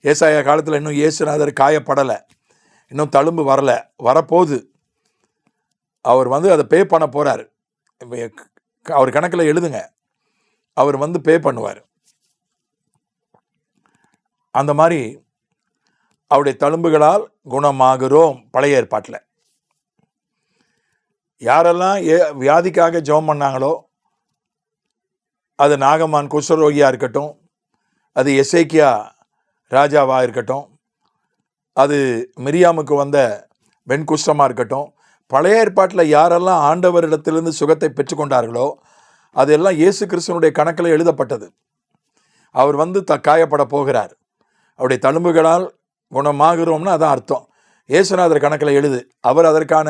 [SPEAKER 1] ஏசாயா காலத்தில் இன்னும் இயேசுநாதர் காயப்படலை, இன்னும் தழும்பு வரல, வரப்போகுது. அவர் அதை பே பண்ண போகிறார். அவர் கணக்கில் எழுதுங்க, அவர் பே பண்ணுவார். அந்த மாதிரி அவருடைய தழும்புகளால் குணமாகிறோம் பழைய ஏற்பாட்டில். யாரெல்லாம் வியாதிக்காக ஜெபம் பண்ணாங்களோ, அது நாகமான் குஷ்டரோகியாக இருக்கட்டும், அது எசேக்கியா ராஜாவாக இருக்கட்டும், அது மிரியாமுக்கு வந்த வெண் குஷ்டமாக இருக்கட்டும், பழைய ஏற்பாட்டில் யாரெல்லாம் ஆண்டவரிடத்திலிருந்து சுகத்தை பெற்றுக்கொண்டார்களோ அதெல்லாம் இயேசு கிறிஸ்துவனுடைய கணக்கில் எழுதப்பட்டது. அவர் காயப்பட போகிறார், அவருடைய தழும்புகளால் குணமாகிறோம்னு அதான் அர்த்தம். இயேசுநாதர் கணக்கில் எழுது, அவர் அதற்கான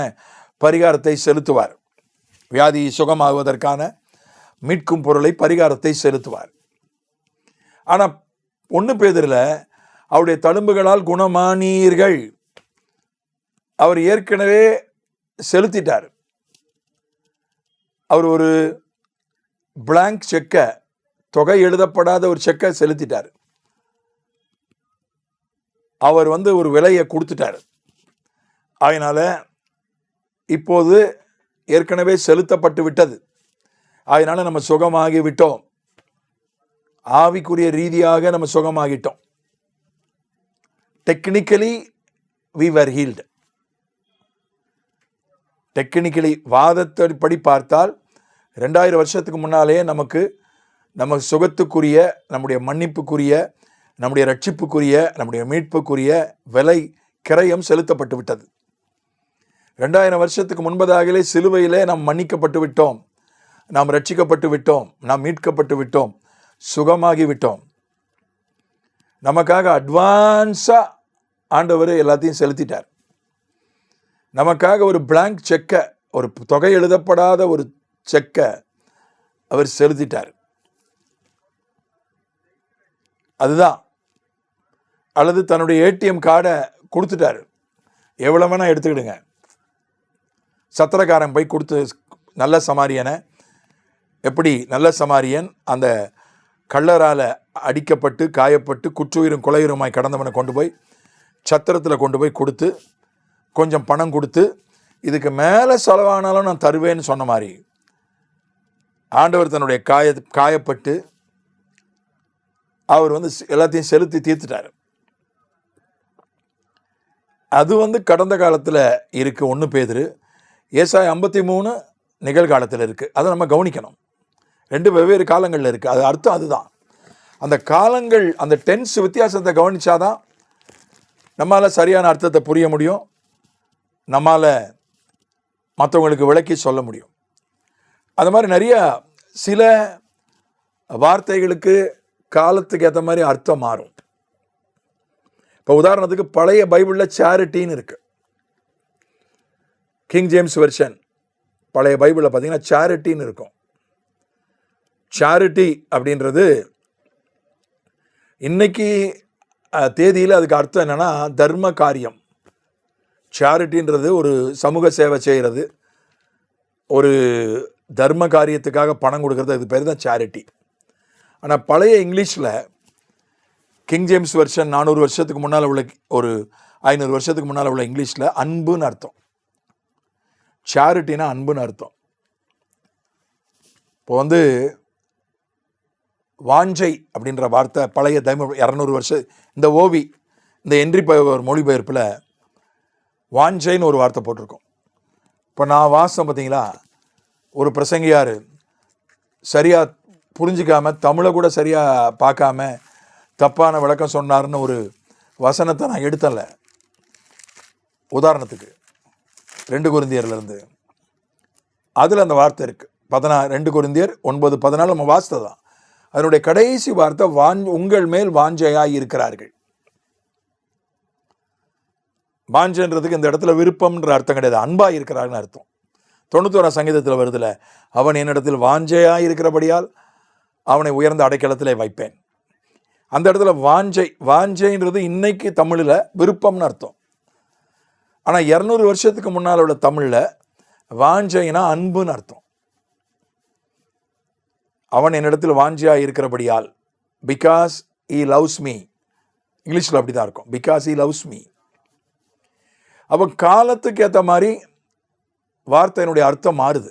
[SPEAKER 1] பரிகாரத்தை செலுத்துவார். வியாதி சுகமாகுவதற்கான மீட்கும் பொருளை பரிகாரத்தை செலுத்துவார். ஆனால் 1 பேதுருல அவருடைய தழும்புகளால் குணமானீர்கள். அவர் ஏற்கனவே செலுத்திட்டார். அவர் ஒரு பிளாங்க் செக்கை, தொகை எழுதப்படாத ஒரு செக்கை செலுத்திட்டார். அவர் ஒரு விலையை கொடுத்துட்டார். அதனால இப்போது ஏற்கனவே செலுத்தப்பட்டு விட்டது. அதனால நம்ம சுகமாகி விட்டோம். ஆவிக்குரிய ரீதியாக நம்ம சுகமாகிட்டோம். Technically we were healed. Technically வாதப்படி பார்த்தால் 2000 வருஷத்துக்கு முன்னாலேயே நம்ம சுகத்துக்குரிய, நம்முடைய மன்னிப்புக்குரிய, நம்முடைய ரட்சிப்புக்குரிய, நம்முடைய மீட்புக்குரிய விலை கிரயம் செலுத்தப்பட்டு விட்டது. 2000 வருஷத்துக்கு முன்பதாகவே சிலுவையிலே நாம் மன்னிக்கப்பட்டு விட்டோம், நாம் ரட்சிக்கப்பட்டு விட்டோம், நாம் மீட்கப்பட்டு விட்டோம், சுகமாகி விட்டோம். நமக்காக அட்வான்ஸாக ஆண்டவர் எல்லாத்தையும் செலுத்திட்டார். நமக்காக ஒரு பிளாங்க் செக்கை, ஒரு தொகை எழுதப்படாத ஒரு செக்கை அவர் செலுத்திட்டார். அதுதான். அல்லது தன்னுடைய ஏடிஎம் கார்டை கொடுத்துட்டார். எவ்வளோ வேணால் எடுத்துக்கிடுங்க. சத்திரக்காரன் போய் கொடுத்து, நல்ல சமாரியனை, எப்படி நல்ல சமாரியன் அந்த கள்ளரால் அடிக்கப்பட்டு காயப்பட்டு குற்றுயிரும் கொலையுருமாய் கடந்தவனை கொண்டு போய் சத்திரத்தில் கொண்டு போய் கொடுத்து, கொஞ்சம் பணம் கொடுத்து, இதுக்கு மேலே செலவானாலும் நான் தருவேன்னு சொன்ன மாதிரி ஆண்டவர் தன்னுடைய காயப்பட்டு அவர் எல்லாத்தையும் செலுத்தி தீர்த்துட்டார். அது கடந்த காலத்தில் இருக்கு. 1 பேதுரு, ஏசாயா 53 நிகழ்காலத்தில் இருக்குது. அதை நம்ம கவனிக்கணும். 2 வெவ்வேறு காலங்களில் இருக்குது. அது அர்த்தம் அதுதான். அந்த காலங்கள், அந்த டென்ஸ் வித்தியாசத்தை கவனிச்சாதான் நம்மளால் சரியான அர்த்தத்தை புரிய முடியும், நம்மால் மற்றவங்களுக்கு விளக்கி சொல்ல முடியும். அது மாதிரி நிறைய சில வார்த்தைகளுக்கு காலத்துக்கு ஏற்ற மாதிரி அர்த்தம் மாறும். இப்போ உதாரணத்துக்கு பழைய பைபிளில் சேரிட்டின்னு இருக்கு. கிங் ஜேம்ஸ் வெர்ஷன் பழைய பைபிளில் பார்த்தீங்கன்னா சேரிட்டின்னு இருக்கும். சேரிட்டி அப்படின்றது இன்னைக்கு தேதியில் அதுக்கு அர்த்தம் என்னன்னா தர்ம காரியம். சேரிட்டின்றது ஒரு சமூக சேவை செய்கிறது, ஒரு தர்ம காரியத்துக்காக பணம் கொடுக்கறது, அது பேர் தான் சேரிட்டி. ஆனால் பழைய இங்கிலீஷில் கிங் ஜேம்ஸ் வெர்ஷன் 400 வருஷத்துக்கு முன்னால் உள்ள, ஒரு 500 வருஷத்துக்கு முன்னால் உள்ள இங்கிலீஷில் அன்புன்னு அர்த்தம். சேரிட்டினா அன்புன்னு அர்த்தம். இப்போ வாஞ்சை அப்படின்ற வார்த்தை பழைய 200 வருஷம் இந்த ஓவி, இந்த என்ட்ரி மொழிபெயர்ப்பில் வாஞ்சைன்னு ஒரு வார்த்தை போட்டிருக்கோம். இப்போ நான் வாசம் பார்த்தீங்களா, ஒரு பிரசங்கியார் சரியாக புரிஞ்சிக்காம, தமிழை கூட சரியாக பார்க்காம தப்பான விளக்கம் சொன்னார்னு ஒரு வசனத்தை நான் எடுத்தல. உதாரணத்துக்கு 2 கொரிந்தியர்லேருந்து அதில் அந்த வார்த்தை இருக்குது. 2 கொரிந்தியர் 9:14 நம்ம வாசித்ததான். அதனுடைய கடைசி வார்த்தை உங்கள் மேல் வாஞ்சையாய் இருக்கிறார்கள். வாஞ்சன்றதுக்கு இந்த இடத்துல விருப்பம்ன்ற அர்த்தம் கிடையாது, அன்பாக இருக்கிறார்கள்னு அர்த்தம். 91 சங்கீதத்தில் வருதுல, அவன் என்னிடத்தில் வாஞ்சையாய் இருக்கிறபடியால் அவனை உயர்ந்த அடைக்கலத்திலே வைப்பேன். அந்த இடத்துல வாஞ்சைன்றது இன்னைக்கு தமிழில் விருப்பம்னு அர்த்தம். ஆனால் 200 வருஷத்துக்கு முன்னால் உள்ள தமிழில் வாஞ்சைனா அன்புன்னு அர்த்தம். அவன் என்னிடத்தில் வாஞ்சையாக இருக்கிறபடியால், பிகாஸ் he loves me. இங்கிலீஷில் அப்படி தான் இருக்கும், பிகாஸ் he loves me. அப்போ காலத்துக்கு ஏற்ற மாதிரி வார்த்தையினுடைய அர்த்தம் மாறுது.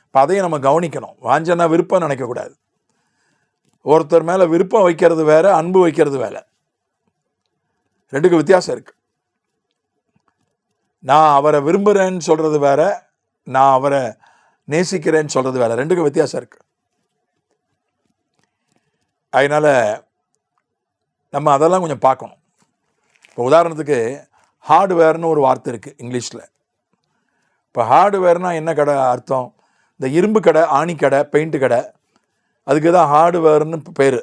[SPEAKER 1] இப்போ அதையும் நம்ம கவனிக்கணும். வாஞ்சனா விருப்பம் நினைக்கக்கூடாது. ஒருத்தர் மேலே விருப்பம் வைக்கிறது வேற, அன்பு வைக்கிறது வேற. 2க்கு வித்தியாசம் இருக்கு. நான் அவரை விரும்புகிறேன்னு சொல்கிறது வேற, நான் அவரை நேசிக்கிறேன்னு சொல்கிறது வேற. 2க்கு வித்தியாசம் இருக்கு. அதனால் நம்ம அதெல்லாம் கொஞ்சம் பார்க்கணும். இப்போ உதாரணத்துக்கு ஹார்ட்வேர்னு ஒரு வார்த்தை இருக்குது இங்கிலீஷில். இப்போ ஹார்ட்வேர்னால் என்ன கடை அர்த்தம்? இந்த இரும்பு கடை, ஆணி கடை, பெயிண்ட்டு கடை, அதுக்கு தான் ஹார்ட்வேர்னு பேர்.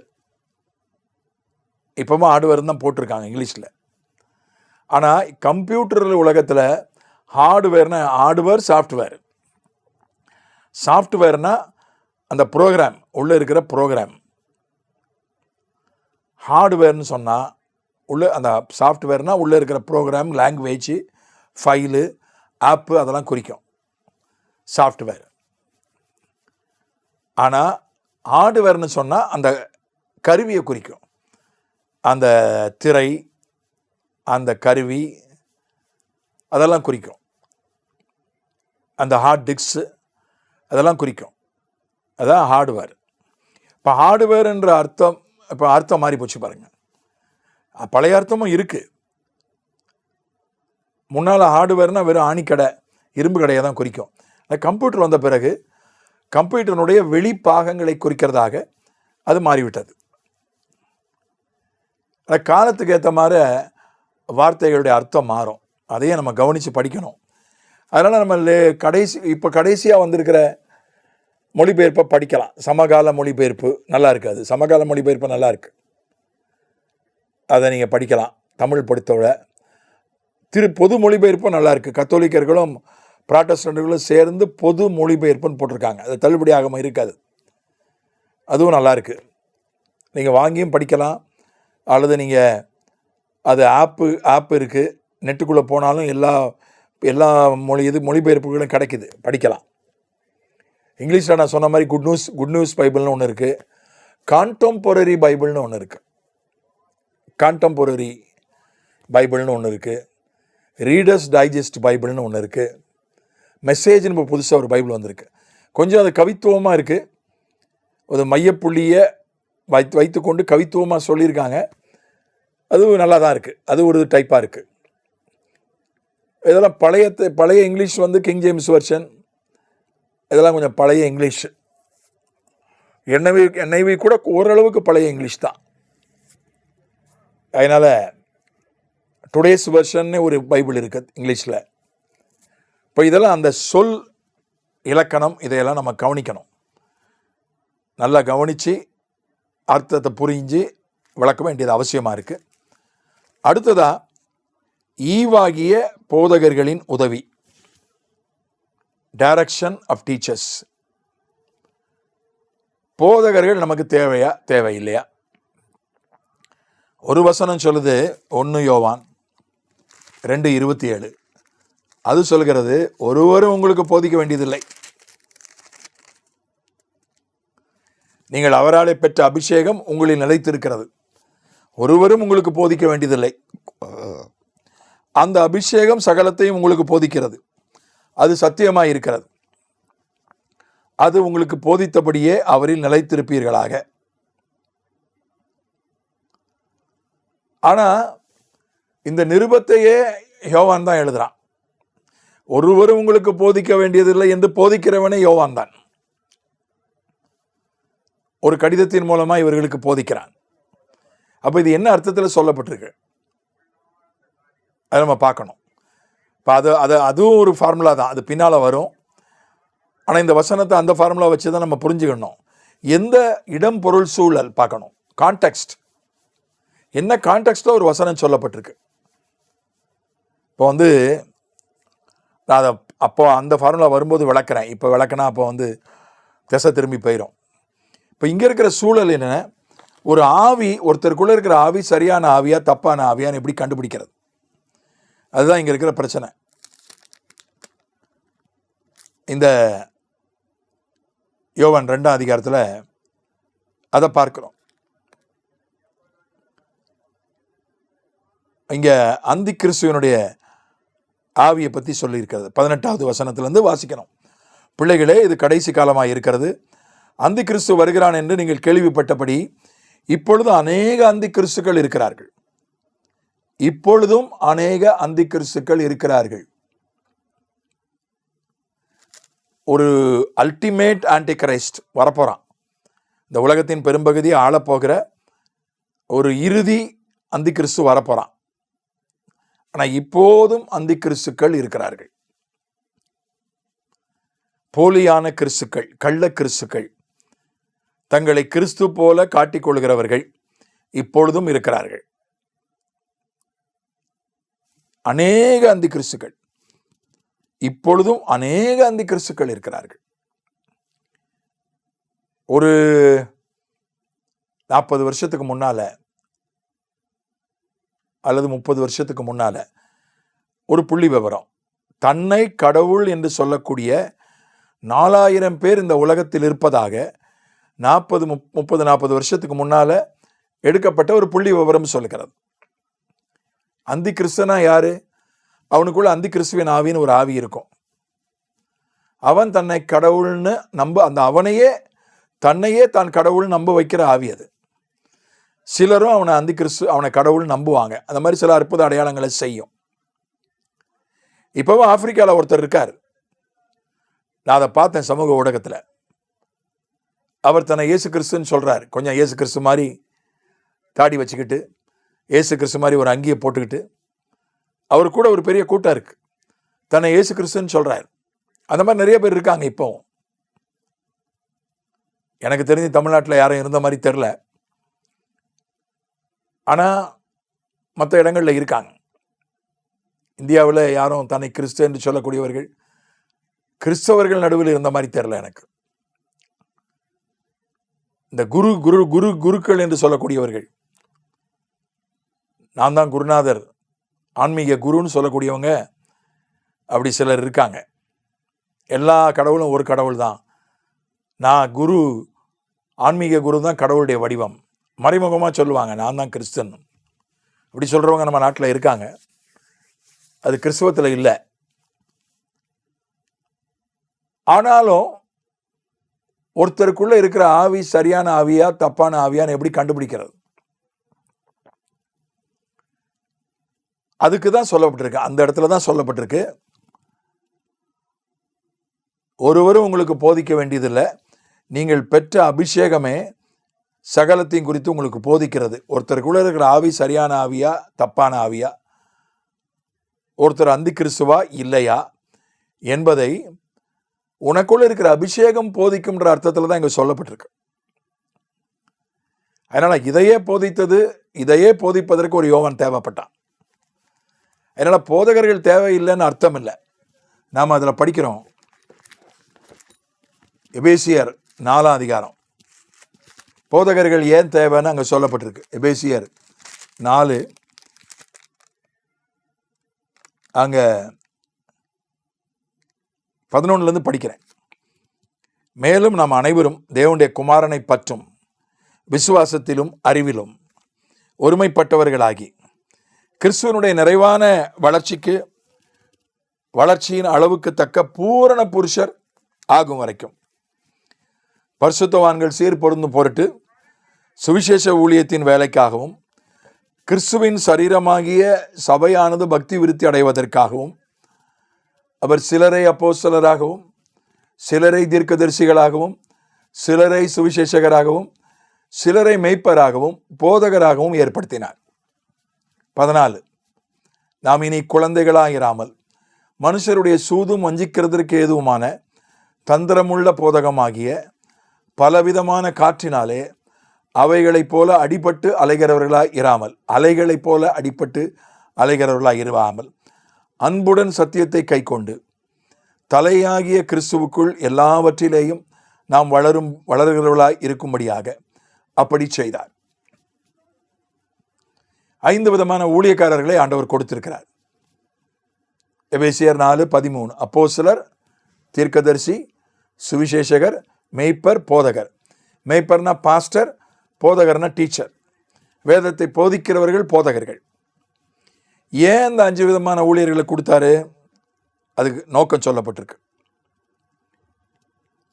[SPEAKER 1] இப்போவும் ஹார்ட்வேர்னு தான் போட்டிருக்காங்க இங்கிலீஷில். ஆனால் கம்ப்யூட்டர் உலகத்தில் ஹார்ட்வேர்னா ஹார்ட்வேர், சாஃப்ட்வேர். சாஃப்ட்வேர்னால் அந்த ப்ரோக்ராம், உள்ளே இருக்கிற ப்ரோக்ராம். ஹார்ட்வேர்னு சொன்னால் உள்ள அந்த சாஃப்ட்வேர்னால் உள்ளே இருக்கிற ப்ரோக்ராம், லாங்குவேஜ், ஃபைலு, ஆப்பு அதெல்லாம் குறிக்கும் சாஃப்ட்வேர். ஆனால் ஹார்ட்வேர்னு சொன்னால் அந்த கருவியை குறிக்கும். அந்த திரை, அந்த கருவி அதெல்லாம் குறிக்கும். அந்த ஹார்ட் டிஸ்க்கு அதெல்லாம் குறிக்கும். அதான் ஹார்ட்வேர். இப்போ ஹார்ட்வேர் என்ற அர்த்தம் இப்போ அர்த்தம் மாறி போச்சு பாருங்கள். பழைய அர்த்தமும் இருக்குது. முன்னால் ஹார்ட்வேர்னால் வெறும் ஆணிக்கடை, இரும்பு கடையை தான் குறிக்கும். கம்ப்யூட்டர் வந்த பிறகு கம்ப்யூட்டருடைய வெளிப்பாகங்களை குறிக்கிறதாக அது மாறிவிட்டது. காலத்துக்கு ஏற்ற மாதிரி வார்த்தைகளுடைய அர்த்தம் மாறும். அதையே நம்ம கவனித்து படிக்கணும். அதனால் நம்ம இப்போ கடைசியாக வந்திருக்கிற மொழிபெயர்ப்பை படிக்கலாம். சமகால மொழிபெயர்ப்பு நல்லா இருக்குது. அது சமகால மொழிபெயர்ப்பு நல்லா இருக்குது. அதை நீங்கள் படிக்கலாம். தமிழ் பொறுத்தவரை பொது மொழிபெயர்ப்பும் நல்லா இருக்குது. கத்தோலிக்கர்களும் புராட்டஸ்டன்ட்களும் சேர்ந்து பொது மொழிபெயர்ப்புன்னு போட்டிருக்காங்க. அது தள்ளுபடியாகாமல் இருக்காது. அதுவும் நல்லா இருக்குது. நீங்கள் வாங்கியும் படிக்கலாம். அல்லது நீங்கள் அது ஆப்பு இருக்குது. நெட்டுக்குள்ளே போனாலும் எல்லா மொழிபெயர்ப்புகளும் கிடைக்குது, படிக்கலாம். இங்கிலீஷில் நான் சொன்ன மாதிரி குட் நியூஸ் பைபிள்னு ஒன்று இருக்குது. கான்டெம்பரரி பைபிள்னு ஒன்று இருக்குது. கான்டெம்பரரி பைபிள்னு ஒன்று இருக்குது. ரீடர்ஸ் டைஜஸ்ட் பைபிள்னு ஒன்று இருக்குது. மெசேஜ்னு இப்போ புதுசாக ஒரு பைபிள் வந்திருக்கு. கொஞ்சம் அது கவித்துவமாக இருக்குது. ஒரு மையப்புள்ளியை வைத்துக்கொண்டு கவித்துவமாக சொல்லியிருக்காங்க. அதுவும் நல்லா தான் இருக்குது. அது ஒரு டைப்பாக இருக்குது. இதெல்லாம் பழைய இங்கிலீஷ் வந்து கிங் ஜேம்ஸ் வெர்ஷன், இதெல்லாம் கொஞ்சம் பழைய இங்கிலீஷ். NIV கூட ஓரளவுக்கு பழைய இங்கிலீஷ் தான். அதனால் டுடேஸ் வெர்ஷன்னு ஒரு பைபிள் இருக்குது இங்கிலீஷில். இப்போ இதெல்லாம் அந்த சொல் இலக்கணம் இதையெல்லாம் நம்ம கவனிக்கணும். நல்லா கவனித்து அர்த்தத்தை புரிஞ்சு விளக்க வேண்டியது அவசியமாக இருக்குது. அடுத்ததாக ஈவாகிய போதகர்களின் உதவி, டைரக்ஷன் ஆஃப் டீச்சர்ஸ். போதகர்கள் நமக்கு தேவையா தேவையில்லையா? ஒரு வசனம் சொல்லுது, 1 யோவான் 2:27. அது சொல்கிறது, ஒருவரும் உங்களுக்கு போதிக்க வேண்டியதில்லை, நீங்கள் அவராலே பெற்ற அபிஷேகம் உங்களில் நிலைத்திருக்கிறது. ஒருவரும் உங்களுக்கு போதிக்க வேண்டியதில்லை. அந்த அபிஷேகம் சகலத்தையும் உங்களுக்கு போதிக்கிறது. அது சத்தியமாய் இருக்கிறது. அது உங்களுக்கு போதித்தபடியே அவரில் நிலைத்திருப்பீர்களாக. ஆனால் இந்த நிருபத்தையே யோவான் தான் எழுதுறான். ஒருவரும் உங்களுக்கு போதிக்க வேண்டியதில்லை என்று போதிக்கிறவனே யோவான் தான். ஒரு கடிதத்தின் மூலமாக இவர்களுக்கு போதிக்கிறான். அப்போ இது என்ன அர்த்தத்தில் சொல்லப்பட்டிருக்கு அதை நம்ம பார்க்கணும். இப்போ அதுவும் ஒரு ஃபார்முலா தான், அது பின்னால் வரும். ஆனால் இந்த வசனத்தை அந்த ஃபார்முலா வச்சு தான் நம்ம புரிஞ்சுக்கணும். எந்த இடம் பொருள் சூழல் பார்க்கணும். கான்டெக்ஸ்ட் என்ன, கான்டெக்ஸ்டில் ஒரு வசனம் சொல்லப்பட்டிருக்கு. இப்போ வந்து நான் அதை அந்த ஃபார்முலா வரும்போது விளக்குறேன். இப்போ விளக்குனா அப்போ திசை திரும்பி போயிடும். இப்போ இங்கே இருக்கிற சூழல் என்ன, ஒரு ஆவி, ஒருத்தருக்குள்ளே இருக்கிற ஆவி சரியான ஆவியா தப்பான ஆவியான்னு எப்படி கண்டுபிடிக்கிறது? அதுதான் இங்கே இருக்கிற பிரச்சனை. இந்த யோவான் 2ஆம் அதிகாரத்தில் அதை பார்க்கிறோம். இங்கே அந்தி கிறிஸ்துவனுடைய ஆவியை பற்றி சொல்லியிருக்கிறது. 18வது வசனத்திலிருந்து வாசிக்கணும். பிள்ளைகளே, இது கடைசி காலமாக இருக்கிறது. அந்தி கிறிஸ்து வருகிறான் என்று நீங்கள் கேள்விப்பட்டபடி இப்பொழுது அநேக அந்தி கிறிஸ்துக்கள் இருக்கிறார்கள். இப்பொழுதும் அநேக அந்தி கிறிஸ்துக்கள் இருக்கிறார்கள். ஒரு அல்டிமேட் ஆன்டி கிரைஸ்ட் வரப்போகிறான். இந்த உலகத்தின் பெரும்பகுதியை ஆளப்போகிற ஒரு இறுதி அந்தி கிறிஸ்து வரப்போகிறான். ஆனால் இப்போதும் அந்தி கிறிஸ்துக்கள் இருக்கிறார்கள். போலியான கிறிஸ்துக்கள், கள்ள கிறிஸ்துக்கள், தங்களை கிறிஸ்து போல காட்டிக்கொள்கிறவர்கள் இப்பொழுதும் இருக்கிறார்கள். அநேக அந்தி கிறிஸ்துக்கள், இப்பொழுதும் அநேக அந்தி கிறிஸ்துக்கள் இருக்கிறார்கள். ஒரு 40 வருஷத்துக்கு முன்னால அல்லது 30 வருஷத்துக்கு முன்னால் ஒரு புள்ளி விவரம், தன்னை கடவுள் என்று சொல்லக்கூடிய 4000 பேர் இந்த உலகத்தில் இருப்பதாக 30-40 வருஷத்துக்கு முன்னால் எடுக்கப்பட்ட ஒரு புள்ளி விவரம் சொல்லுகிறது. அந்தி கிறிஸ்தனா யாரு? அவனுக்குள்ள அந்தி கிறிஸ்துவின் ஆவின்னு ஒரு ஆவி இருக்கும். அவன் தன்னை கடவுள்னு அந்த தன்னையே தான் கடவுள் நம்ப வைக்கிற ஆவி அது. சிலரும் அவனை கடவுள் நம்புவாங்க. அந்த மாதிரி சில அற்புத அடையாளங்களை செய்யும். இப்பவும் ஆப்பிரிக்காவில் ஒருத்தர் இருக்கார், நான் அதை பார்த்தேன் சமூக ஊடகத்தில். அவர் தன்னை இயேசு கிறிஸ்துன்னு சொல்றார். கொஞ்சம் இயேசு கிறிஸ்து மாதிரி தாடி வச்சுக்கிட்டு, இயேசு கிறிஸ்து மாதிரி ஒரு அங்கியை போட்டுக்கிட்டு, அவர் கூட ஒரு பெரிய கூட்டம் இருக்கு, தன்னை இயேசு கிறிஸ்துன்னு சொல்றாரு. அந்த மாதிரி நிறைய பேர் இருக்காங்க. இப்போ எனக்கு தெரிஞ்சு தமிழ்நாட்டில் யாரும் இருந்த மாதிரி தெரில, ஆனால் மற்ற இடங்களில் இருக்காங்க. இந்தியாவில் யாரும் தன்னை கிறிஸ்து என்று சொல்லக்கூடியவர்கள் கிறிஸ்தவர்கள் நடுவில் இருந்த மாதிரி தெரில எனக்கு. இந்த குருக்கள் என்று சொல்லக்கூடியவர்கள், நான் தான் குருநாதர், ஆன்மீக குருன்னு சொல்லக்கூடியவங்க, அப்படி சிலர் இருக்காங்க. எல்லா கடவுளும் ஒரு கடவுள் தான், நான் குரு, ஆன்மீக குரு தான் கடவுளுடைய வடிவம், மறைமுகமாக சொல்லுவாங்க நான் தான் கிறிஸ்தன். அப்படி சொல்கிறவங்க நம்ம நாட்டில் இருக்காங்க. அது கிறிஸ்தவத்தில் இல்லை. ஆனாலும் ஒருத்தருக்குள்ள இருக்கிற ஆவி சரியான ஆவியா தப்பான ஆவியான்னு எப்படி கண்டுபிடிக்கிறது? அதுக்கு தான் சொல்லப்பட்டிருக்கு, அந்த இடத்துல தான் சொல்லப்பட்டிருக்கு. ஒருவரும் உங்களுக்கு போதிக்க வேண்டியதில்லை, நீங்கள் பெற்ற அபிஷேகமே சகலத்தையும் குறித்து உங்களுக்கு போதிக்கிறது. ஒருத்தருக்குள்ள இருக்கிற ஆவி சரியான ஆவியா தப்பான ஆவியா, ஒருத்தர் அந்தி கிறிஸ்துவா இல்லையா என்பதை உனக்குள்ள இருக்கிற அபிஷேகம் போதிக்கும்ன்ற அர்த்தத்தில் தான் இங்கே சொல்லப்பட்டிருக்கு. அதனால இதையே போதிப்பதற்கு ஒரு யோவான் தேவைப்பட்டான். அதனால போதகர்கள் தேவையில்லைன்னு அர்த்தம் இல்லை. நாம் அதில் படிக்கிறோம், எபேசியர் 4ஆம் அதிகாரம், போதகர்கள் ஏன் தேவைன்னு அங்கே சொல்லப்பட்டிருக்கு. எபேசியர் 4 அங்கே 11 படிக்கிறேன். மேலும் நாம் அனைவரும் தேவனுடைய குமாரனை பற்றும் விசுவாசத்திலும் அறிவிலும் ஒருமைப்பட்டவர்களாகி கிறிஸ்துவனுடைய நிறைவான வளர்ச்சியின் அளவுக்கு தக்க பூரண புருஷர் ஆகும் வரைக்கும் பரிசுத்தவான்கள் சீர் பொருந்தும் பொருட்டு சுவிசேஷ ஊழியத்தின் வேலைக்காகவும் கிறிஸ்துவின் சரீரமாகிய சபையானது பக்தி விருத்தி அடைவதற்காகவும் அவர் சிலரை அப்போஸ்தலராகவும் சிலரை தீர்க்கதரிசிகளாகவும் சிலரை சுவிசேஷகராகவும் சிலரை மெய்ப்பராகவும் போதகராகவும் ஏற்படுத்தினார். 14 நாம் இனி குழந்தைகளாயிராமல் மனுஷருடைய சூதும் வஞ்சிக்கிறதற்கு ஏதுவுமான தந்திரமுள்ள போதகமாகிய பலவிதமான காற்றினாலே அவைகளைப் போல அடிபட்டு அலைகிறவர்களாய் இராமல் அன்புடன் சத்தியத்தை கைக்கொண்டு தலையாகிய கிறிஸ்துவுக்குள் எல்லாவற்றிலேயும் நாம் வளர்கிறவர்களாய் இருக்கும்படியாக அப்படி செய்தார். 5 விதமான ஊழியக்காரர்களை ஆண்டவர் கொடுத்திருக்கிறார். எபேசியர் 4:13 அப்போஸ்தலர், தீர்க்கதரிசி, சுவிசேஷகர், மேய்ப்பர், போதகர். மேய்ப்பர்னா பாஸ்டர், போதகர்னா டீச்சர். வேதத்தை போதிக்கிறவர்கள் போதகர்கள். ஏன் இந்த 5 விதமான ஊழியர்களை கொடுத்தாரு? அதுக்கு நோக்கம் சொல்லப்பட்டிருக்கு.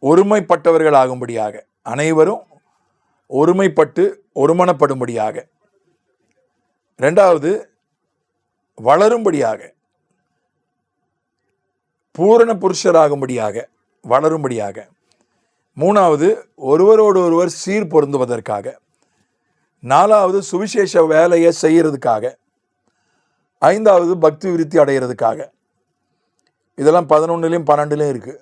[SPEAKER 1] ஒருமைப்பட்டவர்கள் ஆகும்படியாக, அனைவரும் ஒருமைப்பட்டு ஒருமனப்படும்படியாக. 2வது வளரும்படியாக, பூரண புருஷராகும்படியாக, வளரும்படியாக. 3வது ஒருவரோடு ஒருவர் சீர் பொருந்துவதற்காக. 4வது சுவிசேஷ வேலையை செய்யறதுக்காக. 5வது பக்தி விருத்தி அடைகிறதுக்காக. இதெல்லாம் 11லையும் 12லையும் இருக்கு,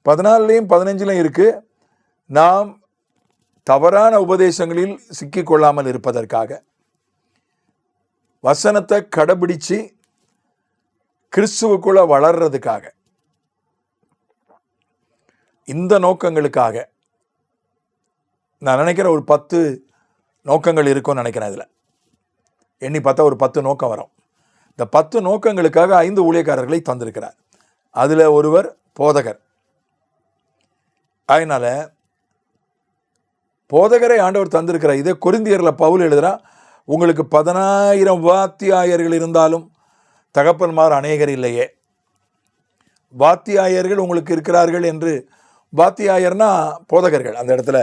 [SPEAKER 1] 14லையும் 15லையும் இருக்கு. நாம் தவறான உபதேசங்களில் சிக்கிக்கொள்ளாமல் இருப்பதற்காக, வசனத்தை கடைபிடிச்சு கிறிஸ்துவுக்குள்ள வளர்றதுக்காக. இந்த நோக்கங்களுக்காக நான் நினைக்கிறேன் ஒரு 10 நோக்கங்கள் இருக்கும்னு நினைக்கிறேன். இதில் எண்ணி பார்த்தா ஒரு 10 நோக்கம் வரும். இந்த 10 நோக்கங்களுக்காக 5 ஊழியக்காரர்களை தந்திருக்கிறார். அதில் ஒருவர் போதகர். அதனால் போதகரை ஆண்டவர் தந்திருக்கிறார். இதே கொரிந்தியரில் பவுல் எழுதுகிறா, உங்களுக்கு 10,000 வாத்தியாயர்கள் இருந்தாலும் தகப்பன்மார் அநேகர் இல்லையே. வாத்தியாயர்கள் உங்களுக்கு இருக்கிறார்கள் என்று, வாத்தியாயர்னா போதகர்கள், அந்த இடத்துல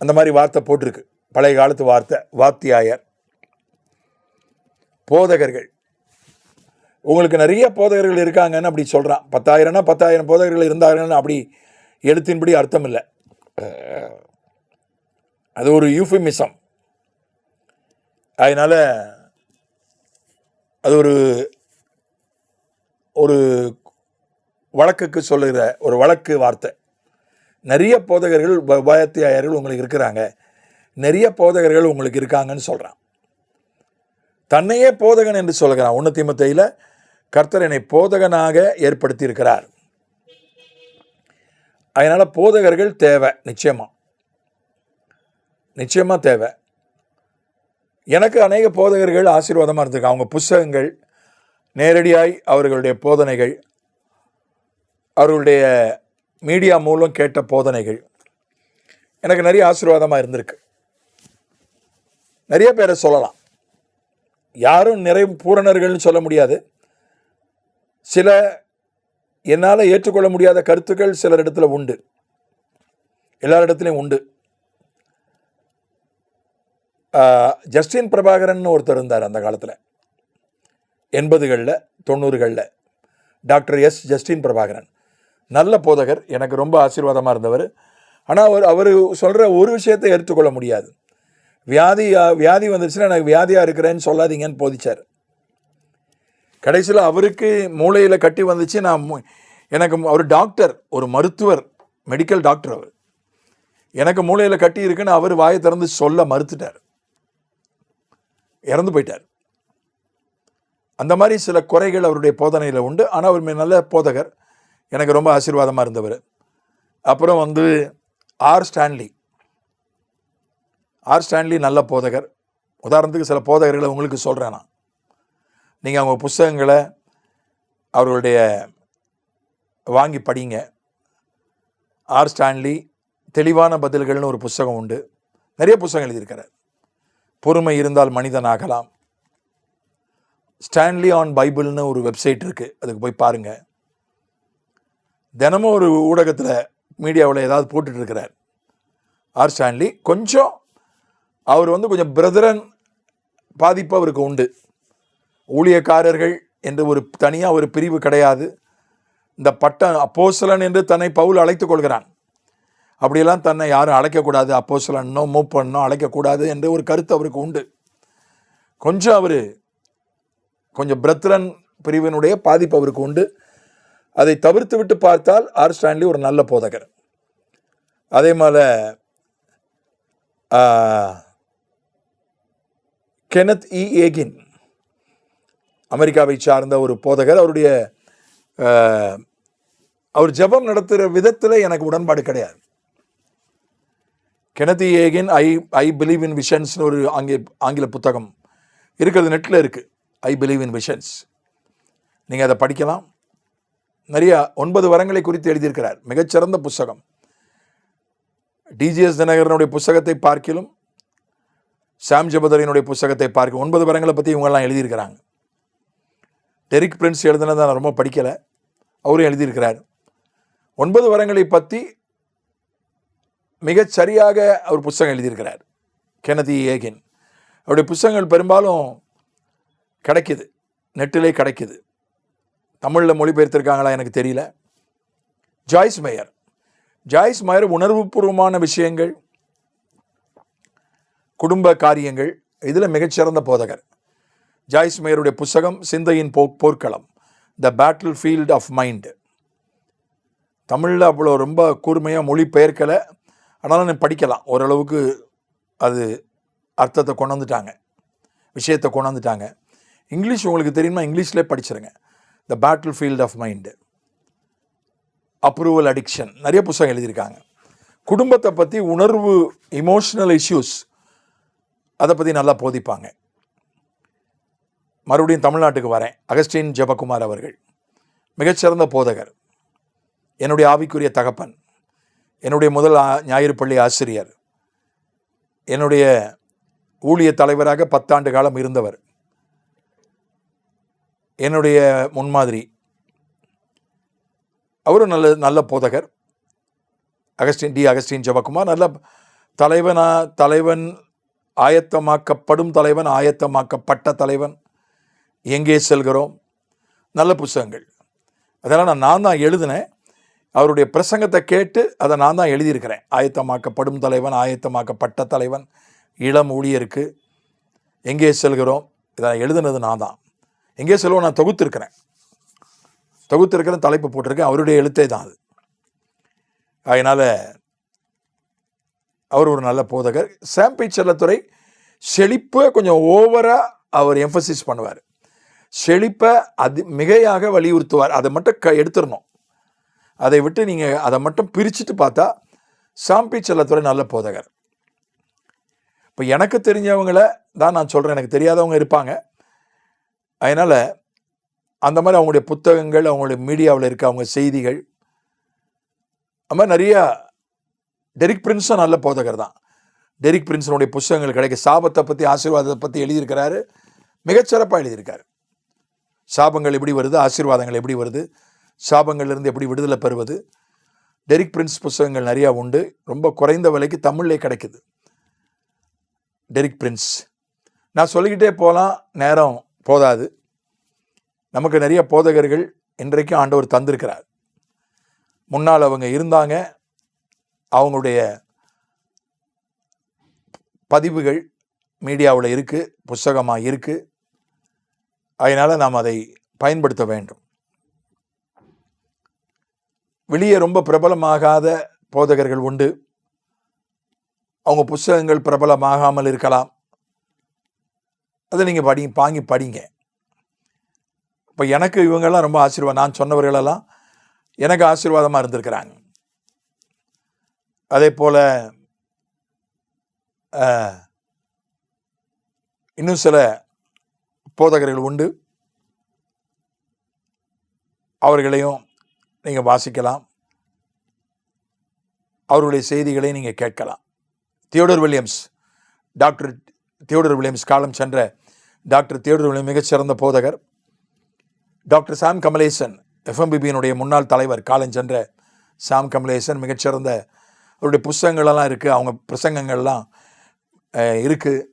[SPEAKER 1] அந்த மாதிரி வார்த்தை போட்டிருக்கு, பழைய காலத்து வார்த்தை வாத்தியாயர். போதகர்கள் உங்களுக்கு நிறைய போதகர்கள் இருக்காங்கன்னு அப்படி சொல்கிறான். 10,000னா 10,000 போதகர்கள் இருந்தார்கள்னு அப்படி எழுத்தின்படி அர்த்தம் இல்லை. அது ஒரு யூஃபிமிசம். அதனால் அது ஒரு வழக்குக்கு சொல்லுகிற ஒரு வழக்கு வார்த்தை. நிறைய போதகர்கள் வாத்தியாயர்கள் உங்களுக்கு இருக்கிறாங்க, நிறைய போதகர்கள் உங்களுக்கு இருக்காங்கன்னு சொல்கிறான். தன்னையே போதகன் என்று சொல்கிறான். 1 தீமோத்தேயுல கர்த்தர் என்னை போதகனாக ஏற்படுத்தி இருக்கிறார். அதனால் போதகர்கள் தேவை, நிச்சயமாக தேவை. எனக்கு அநேக போதகர்கள் ஆசீர்வாதமாக இருந்திருக்கு. அவங்க புஸ்தகங்கள், நேரடியாய் அவர்களுடைய போதனைகள், அவர்களுடைய மீடியா மூலம் கேட்ட போதனைகள் எனக்கு நிறைய ஆசீர்வாதமாக இருந்திருக்கு. நிறைய பேரை சொல்லலாம், யாரும் பூரணர்கள்னு சொல்ல முடியாது. சில என்னால் ஏற்றுக்கொள்ள முடியாத கருத்துக்கள் சிலரிடத்துல உண்டு, எல்லாரிடத்துலையும் உண்டு. ஜஸ்டின் பிரபாகரன் ஒருத்தர் இருந்தார் அந்த காலத்தில், 80களில் 90களில். டாக்டர் எஸ் ஜஸ்டின் பிரபாகரன் நல்ல போதகர், எனக்கு ரொம்ப ஆசீர்வாதமாக இருந்தவர். ஆனால் அவர் சொல்கிற ஒரு விஷயத்தை ஏற்றுக்கொள்ள முடியாது. வியாதி வந்துருச்சுன்னா எனக்கு வியாதியாக இருக்கிறேன்னு சொல்லாதீங்கன்னு போதிச்சார். கடைசியில் அவருக்கு மூளையில் கட்டி வந்துச்சு. அவர் டாக்டர், ஒரு மருத்துவர், மெடிக்கல் டாக்டர். அவர் எனக்கு மூளையில் கட்டி இருக்குன்னு அவர் வாயை திறந்து சொல்ல மறுத்துட்டார், இறந்து போயிட்டார். அந்த மாதிரி சில குறைகள் அவருடைய போதனையில் உண்டு. ஆனால் அவர் நல்ல போதகர், எனக்கு ரொம்ப ஆசீர்வாதமாக இருந்தவர். அப்புறம் ஆர் ஸ்டான்லி நல்ல போதகர். உதாரணத்துக்கு சில போதகர்களை உங்களுக்கு சொல்கிறேன் நான். நீங்கள் அவங்க புஸ்தகங்களை அவர்களுடைய வாங்கி படிங்க. ஆர் ஸ்டான்லி தெளிவான பதில்கள்னு ஒரு புஸ்தகம் உண்டு. நிறைய புஸ்தகம் எழுதியிருக்கிறார். பொறுமை இருந்தால் மனிதன் ஆகலாம். ஸ்டான்லி ஆன் பைபிள்னு ஒரு வெப்சைட் இருக்குது, அதுக்கு போய் பாருங்கள். தினமும் ஒரு ஊடகத்தில் மீடியாவில் ஏதாவது போட்டுட்ருக்கிறார் ஆர் ஸ்டான்லி. கொஞ்சம் அவர் கொஞ்சம் பிரதரன் பாதிப்பு அவருக்கு உண்டு. ஊழியக்காரர்கள் என்று ஒரு தனியாக ஒரு பிரிவு கிடையாது. இந்த அப்போஸ்தலன் என்று தன்னை பவுல் அழைத்துக் கொள்கிறான். அப்படியெல்லாம் தன்னை யாரும் அழைக்கக்கூடாது, அப்போஸ்தலனோ மூப்பனோ அழைக்கக்கூடாது என்று ஒரு கருத்து அவருக்கு உண்டு. கொஞ்சம் பிரத்ரன் பிரிவினுடைய பாதிப்பு அவருக்கு உண்டு. அதை தவிர்த்து விட்டு பார்த்தால் ஆர் ஸ்டான்லி ஒரு நல்ல போதகர். அதே மாதிரி கெனத் இ ஏகின், அமெரிக்காவை சார்ந்த ஒரு போதகர். அவர் ஜெபம் நடத்துகிற விதத்தில் எனக்கு உடன்பாடு கிடையாது. Kenneth E ஏகின் I believe in விஷன்ஸ்னு ஒரு ஆங்கில புத்தகம் இருக்கிறது, நெட்டில் இருக்குது. ஐ பிலீவ் இன் விஷன்ஸ், நீங்கள் அதை படிக்கலாம். நிறைய 9 வரங்களை குறித்து எழுதியிருக்கிறார். மிகச்சிறந்த புஸ்தகம். டிஜிஎஸ் தினகரனுடைய புஸ்தகத்தை பார்க்கிலும் சாம் ஜெபதரினுடைய புஸ்தகத்தை பார்க்க 9 வரங்களை பற்றி இவங்கெல்லாம் எழுதியிருக்கிறாங்க. டெரிக் பிரின்ஸ் எழுதினதை நான் ரொம்ப படிக்கலை, அவரும் எழுதியிருக்கிறார். 9 வரங்களை பற்றி மிகச் சரியாக அவர் புஸ்தகம் எழுதியிருக்கிறார் கெனத் இ ஏகின். அவருடைய புஸ்தகங்கள் பெரும்பாலும் கிடைக்கிது, நெட்டிலே கிடைக்கிது. தமிழில் மொழிபெயர்த்திருக்காங்களா எனக்கு தெரியல. ஜாய்ஸ் மேயர் உணர்வுபூர்வமான விஷயங்கள், குடும்ப காரியங்கள், இதில் மிகச்சிறந்த போதகர். ஜாய்ஸ் மேயருடைய புஸ்தகம் சிந்தையின் போர்க்களம், the battlefield of mind. தமிழில் அவ்வளோ ரொம்ப கூர்மையாக மொழிபெயர்க்கலை, ஆனாலும் நான் படிக்கலாம். ஓரளவுக்கு அது அர்த்தத்தை கொண்டு வந்துட்டாங்க, விஷயத்தை கொண்டு வந்துட்டாங்க. இங்கிலீஷ் உங்களுக்கு தெரியுமா, இங்கிலீஷ்லேயே படிச்சிருங்க. The battlefield of mind, approval addiction, நிறைய புத்தகம் எழுதியிருக்காங்க. குடும்பத்தை பற்றி, உணர்வு, இமோஷனல் இஷ்யூஸ், அதை பற்றி நல்லா போதிப்பாங்க. மறுபடியும் தமிழ்நாட்டுக்கு வரேன். அகஸ்டின் ஜெபக்குமார் அவர்கள் மிகச்சிறந்த போதகர், என்னுடைய ஆவிக்குரிய தகப்பன், என்னுடைய முதல் ஞாயிறு பள்ளி ஆசிரியர், என்னுடைய ஊழிய தலைவராக 10 ஆண்டு காலம் இருந்தவர், என்னுடைய முன்மாதிரி. அவரும் நல்ல போதகர். அகஸ்டின் ஜெபக்குமார் நல்ல தலைவன், ஆயத்தமாக்கப்படும் தலைவன், ஆயத்தமாக்கப்பட்ட தலைவன், எங்கே செல்கிறோம், நல்ல புத்தகங்கள். அதெல்லாம் நான் தான் எழுதினேன். அவருடைய பிரசங்கத்தை கேட்டு அதை நான் தான் எழுதியிருக்கிறேன். ஆயத்தமாக்கப்படும் தலைவன், ஆயத்தமாக்கப்பட்ட தலைவன், இளம் ஊழியருக்கு, எங்கே செல்கிறோம், இதை எழுதுனது நான் தான். எங்கே செல்வோம் நான் தொகுத்திருக்கிறேன், தலைப்பு போட்டிருக்கேன். அவருடைய எழுத்தே தான் அது. அதனால் அவர் ஒரு நல்ல போதகர். சாம்பை செல்லத்துறை செழிப்பை கொஞ்சம் ஓவராக அவர் எம்பசிஸ் பண்ணுவார். செழிப்பை மிகையாக வலியுறுத்துவார். அதை மட்டும் எடுத்துடணும். அதை விட்டு நீங்கள் அதை மட்டும் பிரிச்சுட்டு பார்த்தா சாம்பை செல்லத்துறை நல்ல போதகர். இப்போ எனக்கு தெரிஞ்சவங்கள தான் நான் சொல்கிறேன், எனக்கு தெரியாதவங்க இருப்பாங்க. அதனால் அந்த மாதிரி அவங்களுடைய புத்தகங்கள், அவங்களுடைய மீடியாவில் இருக்க அவங்க செய்திகள், அது மாதிரி நிறையா. டெரிக் பிரின்ஸும் நல்ல போதகர் தான். டெரிக் பிரின்ஸனுடைய புத்தகங்கள் கிடைக்க, சாபத்தை பற்றி, ஆசீர்வாதத்தை பற்றி எழுதியிருக்கிறாரு. மிகச்சிறப்பாக எழுதியிருக்காரு. சாபங்கள் எப்படி வருது, ஆசீர்வாதங்கள் எப்படி வருது, சாபங்கள்லேருந்து எப்படி விடுதலை பெறுவது. டெரிக் பிரின்ஸ் புத்தகங்கள் நிறையா உண்டு. ரொம்ப குறைந்த விலைக்கு தமிழ்லே கிடைக்குது. டெரிக் பிரின்ஸ் நான் சொல்லிக்கிட்டே போகலாம், நேரம் போதாது. நமக்கு நிறைய போதகர்கள் இன்றைக்கும் ஆண்டவர் தந்திருக்கிறார். முன்னால் அவங்க இருந்தாங்க, அவங்களுடைய பதிவுகள் மீடியாவில் இருக்குது, புத்தகமாக இருக்குது. அதனால் நாம் அதை பயன்படுத்த வேண்டும். வெளியே ரொம்ப பிரபலமாகாத போதகர்கள் உண்டு. அவங்க புத்தகங்கள் பிரபலமாகாமல் இருக்கலாம். அதை நீங்கள் வாங்கி படிங்க. இப்போ எனக்கு இவங்கெல்லாம் ரொம்ப ஆசீர்வாதம், நான் சொன்னவர்களெல்லாம் எனக்கு ஆசீர்வாதமாக இருந்திருக்கிறாங்க. அதே போல் இன்னும் சில போதகர்கள் உண்டு. அவர்களையும் நீங்கள் வாசிக்கலாம், அவருடைய செய்திகளை நீங்கள் கேட்கலாம். Theodore Williams, doctor Theodore Williams, காலம் சென்ற டாக்டர் தியோடர் வில்லியம்ஸ் மிகச்சிறந்த போதகர். டாக்டர் சாம் கமலேசன், எஃப்எம்பிபியினுடைய முன்னாள் தலைவர், காலம் சென்ற சாம் கமலேசன் மிகச்சிறந்த, அவருடைய புஸ்தகங்களெல்லாம் இருக்குது, அவங்க பிரசங்கங்கள்லாம் இருக்குது.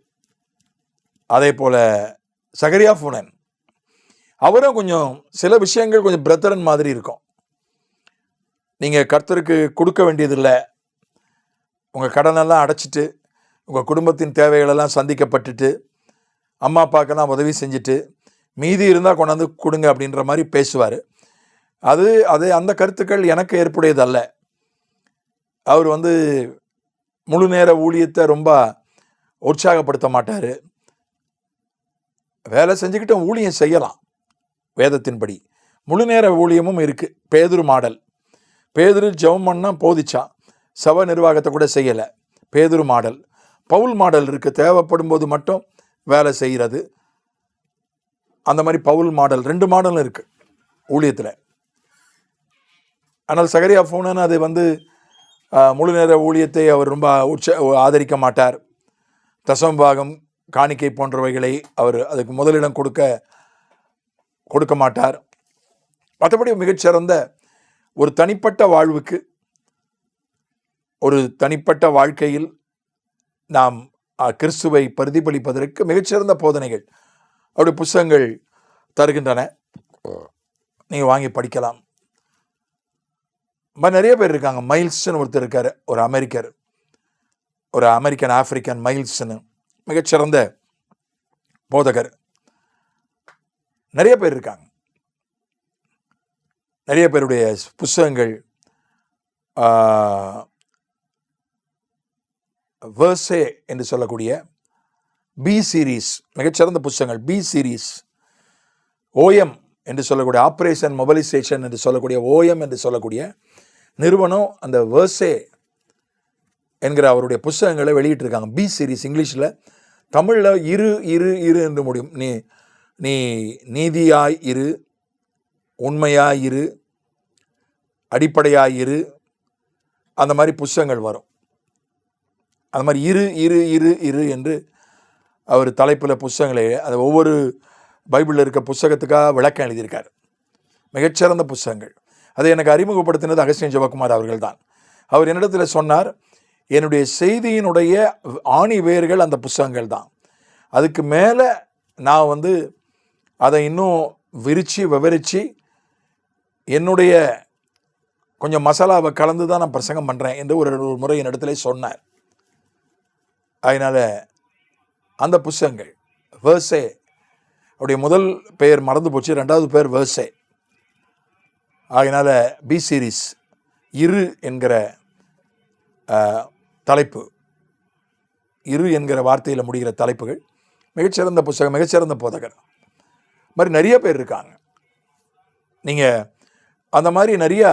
[SPEAKER 1] அதே போல் சகரியா ஃபூனன், அவரும் கொஞ்சம் சில விஷயங்கள் கொஞ்சம் பிரதரன் மாதிரி இருக்கும். நீங்கள் கர்த்தருக்கு கொடுக்க வேண்டியதில்லை, உங்கள் கடனெல்லாம் அடைச்சிட்டு, உங்கள் குடும்பத்தின் தேவைகளெல்லாம் சந்திக்கப்பட்டுட்டு, அம்மா அப்பாக்கெல்லாம் உதவி செஞ்சுட்டு, மீதி இருந்தால் கொண்டாந்து கொடுங்க அப்படின்ற மாதிரி பேசுவார். அது அந்த கருத்துக்கள் எனக்கு ஏற்புடையதல்ல. அவர் முழு நேர ஊழியத்தை ரொம்ப உற்சாகப்படுத்த மாட்டார். வேலை செஞ்சுக்கிட்டு ஊழியம் செய்யலாம். வேதத்தின்படி முழு நேர ஊழியமும் இருக்குது. பேதுரு மாடல், பேதுரு ஜெபம் பண்ணால் போதிச்சான், சபை நிர்வாகத்தை கூட செய்யலை. பேதுரு மாடல். பவுல் மாடல் இருக்குது, தேவைப்படும் போது மட்டும் வேலை செய்கிறது. அந்த மாதிரி பவுல் மாடல், 2 மாடலும் இருக்குது ஊழியத்தில். ஆனால் சகரியா ஃபூனன் அது முழு நேர ஊழியத்தை அவர் ரொம்ப ஆதரிக்க மாட்டார். தசமபாகம், காணிக்கை போன்றவைகளை அவர் அதுக்கு முதலிடம் கொடுக்க மாட்டார். மற்றபடி மிகச்சிறந்த ஒரு தனிப்பட்ட வாழ்வுக்கு, ஒரு தனிப்பட்ட வாழ்க்கையில் நாம் கிறிஸ்துவை பிரதிபலிப்பதற்கு மிகச்சிறந்த போதனைகள் அவருடைய புத்தகங்கள் தருகின்றன. நீங்கள் வாங்கி படிக்கலாம். நிறைய பேர் இருக்காங்க. மைல்ஸ்ன்னு ஒருத்தர் இருக்கார், ஒரு அமெரிக்கன் ஆப்பிரிக்கன் மைல்ஸ்ன்னு, மிகச்சிறந்த போதகர். நிறைய பேர் இருக்காங்க. நிறைய பேருடைய புத்தகங்கள் வேர்சே என்று சொல்லக்கூடிய பி சீரீஸ், மிகச்சிறந்த புத்தகங்கள். பி சீரீஸ், ஓஎம் என்று சொல்லக்கூடிய, ஆப்ரேஷன் மொபைலைசேஷன் என்று சொல்லக்கூடிய ஓஎம் என்று சொல்லக்கூடிய நிறுவனம் அந்த வேர்சே என்கிற அவருடைய புத்தகங்களை வெளியிட்டிருக்காங்க. பி சீரீஸ் இங்கிலீஷில். தமிழில் இரு இரு இரு என்று முடியும். நீ நீ நீதியாய் இரு, உண்மையாய் இரு, அடிப்படையாய் இரு, அந்த மாதிரி புஸ்தகங்கள் வரும். அந்த மாதிரி இரு இரு இரு இரு என்று அவர் தலைப்பில் புஸ்தகங்களை அது ஒவ்வொரு பைபிளில் இருக்க புஸ்தகத்துக்காக விளக்கம் எழுதியிருக்கார். மிகச்சிறந்த புஸ்தகங்கள். அதை எனக்கு அறிமுகப்படுத்தினது அகஸ்டின் ஜெபக்குமார் அவர்கள் தான். அவர் என்னிடத்தில் சொன்னார், என்னுடைய செய்தியினுடைய ஆணி வேர்கள் அந்த புஸ்தகங்கள் தான். அதுக்கு மேலே நான் அதை இன்னும் விவரித்து என்னுடைய கொஞ்சம் மசாலாவை கலந்து தான் நான் பிரசங்கம் பண்ணுறேன் என்று ஒரு முறை என்னிடத்துல சொன்னார். அதனால் அந்த புஸ்தகங்கள் வேர்சே, அவருடைய முதல் பெயர் மறந்து போச்சு, 2வது பெயர் வேர்சே. அதனால் பி சீரீஸ் இரு என்கிற தலைப்பு, இரு என்கிற வார்த்தையில் முடிகிற தலைப்புகள் மிகச்சிறந்த புஸ்தகம், மிகச்சிறந்த போதகர் மாதிரி நிறைய பேர் இருக்காங்க. நீங்கள் அந்த மாதிரி நிறையா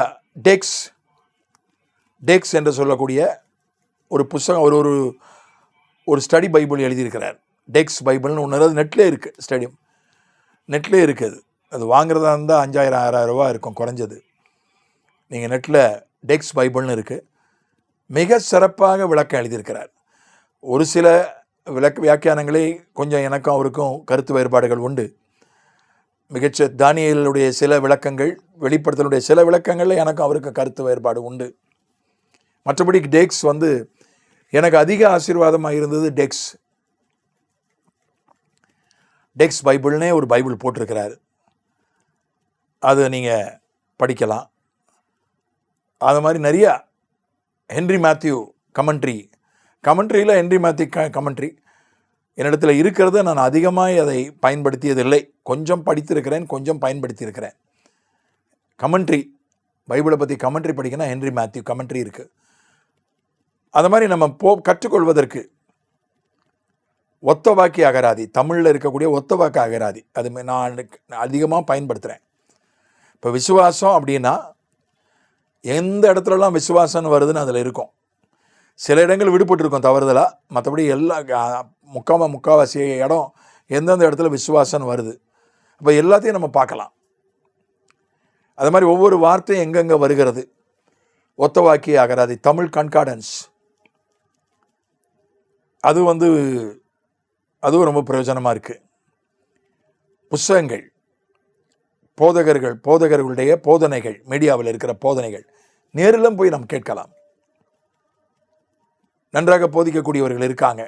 [SPEAKER 1] டேக்ஸ் என்று சொல்லக்கூடிய ஒரு புஸ்தகம், ஒரு ஒரு ஸ்டடி பைபிள் எழுதியிருக்கிறார். டெக்ஸ் பைபிள்னு ஒன்று நெட்லேயே இருக்குது, ஸ்டடியம் நெட்லேயே இருக்குது. அது வாங்குறதா இருந்தால் 5000-6000 ரூபா இருக்கும் குறைஞ்சது. நீங்கள் நெட்டில் டெக்ஸ் பைபிள்னு இருக்குது. மிக சிறப்பாக விளக்கம் எழுதியிருக்கிறார். ஒரு சில வியாக்கியானங்களே கொஞ்சம் எனக்கும் அவருக்கும் கருத்து வேறுபாடுகள் உண்டு. தானியேலுடைய சில விளக்கங்கள், வெளிப்படுத்தலுடைய சில விளக்கங்களில் எனக்கும் அவருக்கு கருத்து வேறுபாடு உண்டு. மற்றபடி டெக்ஸ் எனக்கு அதிக ஆசீர்வாதமாக இருந்தது. டெக்ஸ் பைபிள்னே ஒரு பைபிள் போட்டிருக்கிறாரு, அது நீங்கள் படிக்கலாம். அது மாதிரி நிறையா ஹென்ரி மேத்யூ கமெண்ட்ரியில் ஹென்ரி மேத்யூ கமெண்ட்ரி என்னிடத்தில் இருக்கிறது. நான் அதிகமாக அதை பயன்படுத்தியதில்லை. கொஞ்சம் படித்திருக்கிறேன், கொஞ்சம் பயன்படுத்தியிருக்கிறேன். பைபிளை பற்றி கமெண்ட்ரி படிக்கணும், ஹென்ரி மேத்யூ கமெண்ட்ரி இருக்குது. அது மாதிரி நம்ம கற்றுக்கொள்வதற்கு ஒத்த வாக்கிய அகராதி, தமிழில் இருக்கக்கூடிய ஒத்த வாக்கு அகராதி, அது நான் அதிகமாக பயன்படுத்துகிறேன். இப்போ விசுவாசம் அப்படின்னா எந்த இடத்துலலாம் விசுவாசம்னு வருதுன்னு அதில் இருக்கும். சில இடங்கள் விடுபட்டுருக்கும் தவறுதலாக, மற்றபடி முக்காவாசி இடம் எந்தெந்த இடத்துல விசுவாசம்னு வருது. அப்போ எல்லாத்தையும் நம்ம பார்க்கலாம். அது மாதிரி ஒவ்வொரு வார்த்தையும் எங்கெங்கே வருகிறது, ஒத்த வாக்கிய அகராதி, தமிழ் கன்கார்டன்ஸ், அதுவும் ரொம்ப பிரயோஜனமாக இருக்குது. புஸ்தகங்கள், போதகர்களுடைய போதனைகள், மீடியாவில் இருக்கிற போதனைகள் நேரிலும் போய் நாம் கேட்கலாம். நன்றாக போதிக்கக்கூடியவர்கள் இருக்காங்க.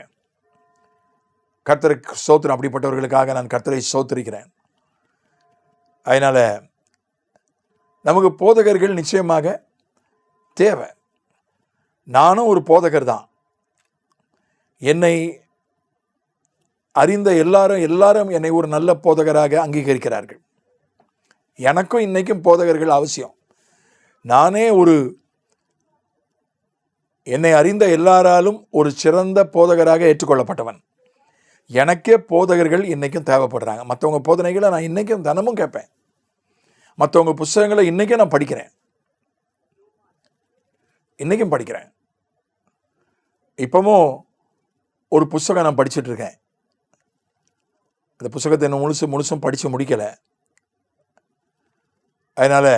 [SPEAKER 1] கர்த்தருக்கு ஸ்தோத்திரம். அப்படிப்பட்டவர்களுக்காக நான் கர்த்தரை ஸ்தோத்திரிக்கிறேன். அதனால் நமக்கு போதகர்கள் நிச்சயமாக தேவை. நானும் ஒரு போதகர் தான். என்னை அறிந்த எல்லாரும் என்னை ஒரு நல்ல போதகராக அங்கீகரிக்கிறார்கள். எனக்கும் இன்னைக்கும் போதகர்கள் அவசியம். நானே என்னை அறிந்த எல்லாராலும் ஒரு சிறந்த போதகராக ஏற்றுக்கொள்ளப்பட்டவன். எனக்கே போதகர்கள் இன்னைக்கும் தேவைப்படுறாங்க. மற்றவங்க போதனைகளை நான் இன்னைக்கும் தினமும் கேட்பேன். மற்றவங்க புஸ்தகங்களை இன்னைக்கும் நான் படிக்கிறேன். இப்பவும் ஒரு புஸ்தகம் நான் படிச்சுட்டு இருக்கேன். அந்த புஸ்தகத்தை இன்னும் முழுசும் படித்து முடிக்கலை. அதனால்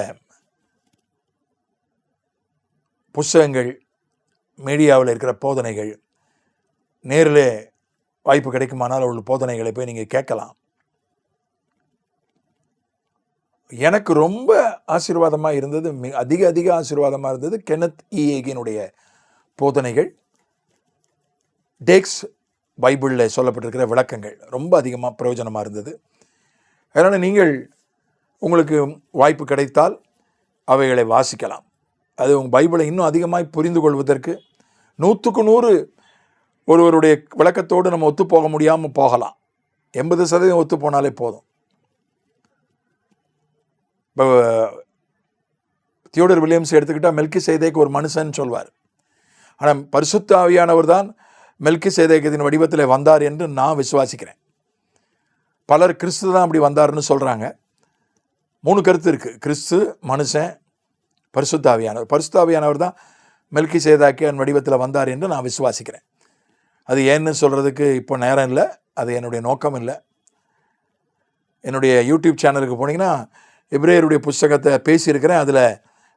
[SPEAKER 1] புஸ்தகங்கள், மீடியாவில் இருக்கிற போதனைகள், நேரில் வாய்ப்பு கிடைக்குமானால் உள்ள போதனைகளை போய் நீங்கள் கேட்கலாம். எனக்கு ரொம்ப ஆசீர்வாதமாக இருந்தது, அதிக ஆசீர்வாதமாக இருந்தது கென்னத் ஹேகினுடைய போதனைகள். டெக்ஸ் பைபிளில் சொல்லப்பட்டிருக்கிற விளக்கங்கள் ரொம்ப அதிகமாக பிரயோஜனமாக இருந்தது. அதனால் நீங்கள் உங்களுக்கு வாய்ப்பு கிடைத்தால் அவைகளை வாசிக்கலாம். அது உங்கள் பைபிளை இன்னும் அதிகமாக புரிந்து கொள்வதற்கு 100க்கு 100 ஒருவருடைய விளக்கத்தோடு நம்ம ஒத்து போக முடியாமல் போகலாம். 80% ஒத்து போனாலே போதும். இப்போ தியோடர் வில்லியம்ஸ் எடுத்துக்கிட்டால் மெல்கிசேதேக்கு ஒரு மனுஷன் சொல்வார். ஆனால் பரிசுத்த ஆவியானவர் தான் மெல்கிசேதேக்கின் வடிவத்தில் வந்தார் என்று நான் விசுவாசிக்கிறேன். பலர் கிறிஸ்து தான் அப்படி வந்தார்னு சொல்கிறாங்க. 3 கருத்து இருக்குது. கிறிஸ்து, மனுஷன், பரிசுத்த ஆவியானவர். பரிசுத்த ஆவியானவர் தான் மெல்கிசேதேக்கின் வடிவத்தில் வந்தார் என்று நான் விசுவாசிக்கிறேன். அது ஏன்னு சொல்கிறதுக்கு இப்போ நேரம் இல்லை, அது என்னுடைய நோக்கம் இல்லை. என்னுடைய யூடியூப் சேனலுக்கு போனீங்கன்னா எபிரேயருடைய புஸ்தகத்தை பேசியிருக்கிறேன். அதில்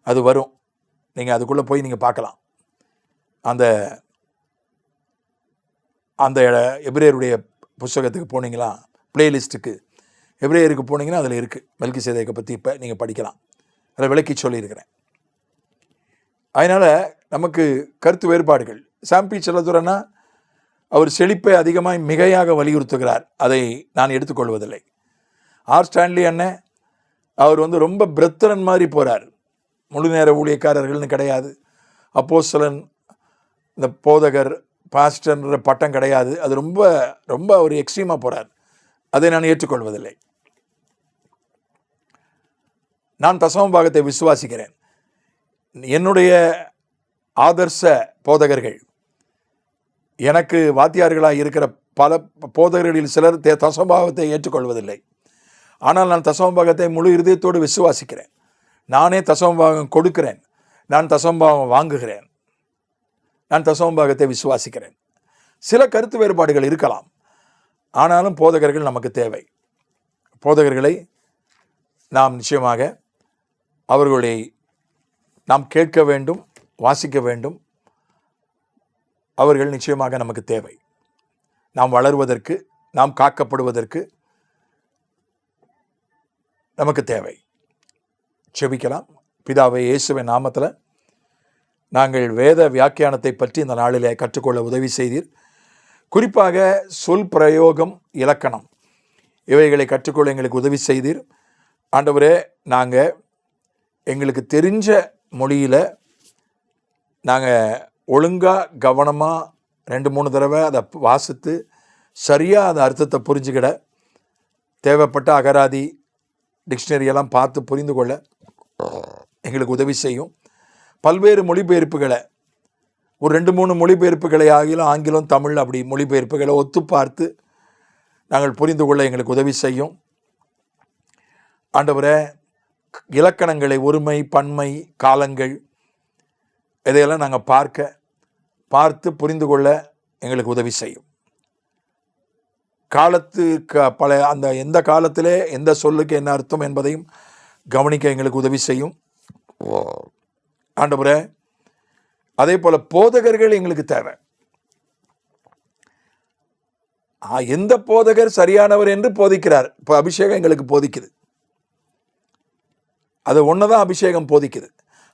[SPEAKER 1] அது வரும். நீங்கள் அதுக்குள்ளே போய் நீங்கள் பார்க்கலாம். அந்த அந்த எபிரேயருடைய புஸ்தகத்துக்கு போனீங்களா, பிளேலிஸ்ட்டுக்கு எபிரேயருக்கு போனீங்கன்னா அதில் இருக்குது. மெல்கிசேதேக்கை பற்றி இப்போ நீங்கள் படிக்கலாம். அதில் விளக்கி சொல்லியிருக்கிறேன். அதனால் நமக்கு கருத்து வேறுபாடுகள். சாம்பி செல்லதுரன்னா அவர் செழிப்பை அதிகமாக மிகையாக வலியுறுத்துகிறார். அதை நான் எடுத்துக்கொள்வதில்லை. ஆர் ஸ்டான்லி அண்ணன் அவர் ரொம்ப பிரத்தரன் மாதிரி போகிறார். முழு நேர ஊழியக்காரர்கள்னு கிடையாது. அப்போஸ்தலன், இந்த போதகர், பாஸ்டர்ன்ற பட்டம் கிடையாது. அது ரொம்ப ரொம்ப ஒரு எக்ஸ்ட்ரீமாக போகிறார். அதை நான் ஏற்றுக்கொள்வதில்லை. நான் தசமபாகத்தை விசுவாசிக்கிறேன். என்னுடைய ஆதர்ச போதகர்கள், எனக்கு வாத்தியார்களாக இருக்கிற பல போதகர்களில் சிலர் தசமபாகத்தை ஏற்றுக்கொள்வதில்லை. ஆனால் நான் தசமபாகத்தை முழு இருதயத்தோடு விசுவாசிக்கிறேன். நானே தசமபாகம் கொடுக்கிறேன். நான் தசமபாகம் வாங்குகிறேன். நான் தசமபாகத்தை விசுவாசிக்கிறேன். சில கருத்து வேறுபாடுகள் இருக்கலாம். ஆனாலும் போதகர்கள் நமக்கு தேவை. போதகர்களை நாம் நிச்சயமாக அவர்களை நாம் கேட்க வேண்டும், வாசிக்க வேண்டும். அவர்கள் நிச்சயமாக நமக்கு தேவை. நாம் வளருவதற்கு, நாம் காக்கப்படுவதற்கு நமக்கு தேவை. செபிக்கலாம். பிதாவே, இயேசுவின் நாமத்தில் நாங்கள் வேத வியாக்கியானத்தை பற்றி இந்த நாளிலே கற்றுக்கொள்ள உதவி செய்தீர். குறிப்பாக சொல் பிரயோகம், இலக்கணம் இவைகளை கற்றுக்கொள்ள எங்களுக்கு உதவி செய்தீர். ஆண்டவரே, நாங்கள் எங்களுக்கு தெரிஞ்ச மொழியில் நாங்கள் ஒழுங்காக கவனமாக 2-3 தடவை அதை வாசித்து சரியாக அந்த அர்த்தத்தை புரிஞ்சுக்கிட, தேவைப்பட்ட அகராதி, டிக்ஷனரியெல்லாம் பார்த்து புரிந்து கொள்ள எங்களுக்கு உதவி செய்யும். பல்வேறு மொழிபெயர்ப்புகளை, ஒரு 2-3 மொழிபெயர்ப்புகளை ஆங்கிலம், தமிழ் அப்படி மொழிபெயர்ப்புகளை ஒத்து பார்த்து நாங்கள் புரிந்து கொள்ள எங்களுக்கு உதவி செய்யும். ஆண்டவரே, இலக்கணங்களை, ஒருமை, பன்மை, காலங்கள் இதையெல்லாம் நாங்கள் பார்த்து புரிந்து கொள்ள எங்களுக்கு உதவி செய்யும். காலத்துக்கு அந்த எந்த காலத்திலே எந்த சொல்லுக்கு என்ன அர்த்தம் என்பதையும் கவனிக்க எங்களுக்கு உதவி செய்யும். ஆண்டவரே, அதே போல போதகர்கள் எங்களுக்கு தேவை. எந்த போதகர் சரியானவர் என்று போதிக்கிறார்? இப்போ அபிஷேகம் எங்களுக்கு போதிக்குது. அது ஒன்றுதான் அபிஷேகம் போதிக்குது.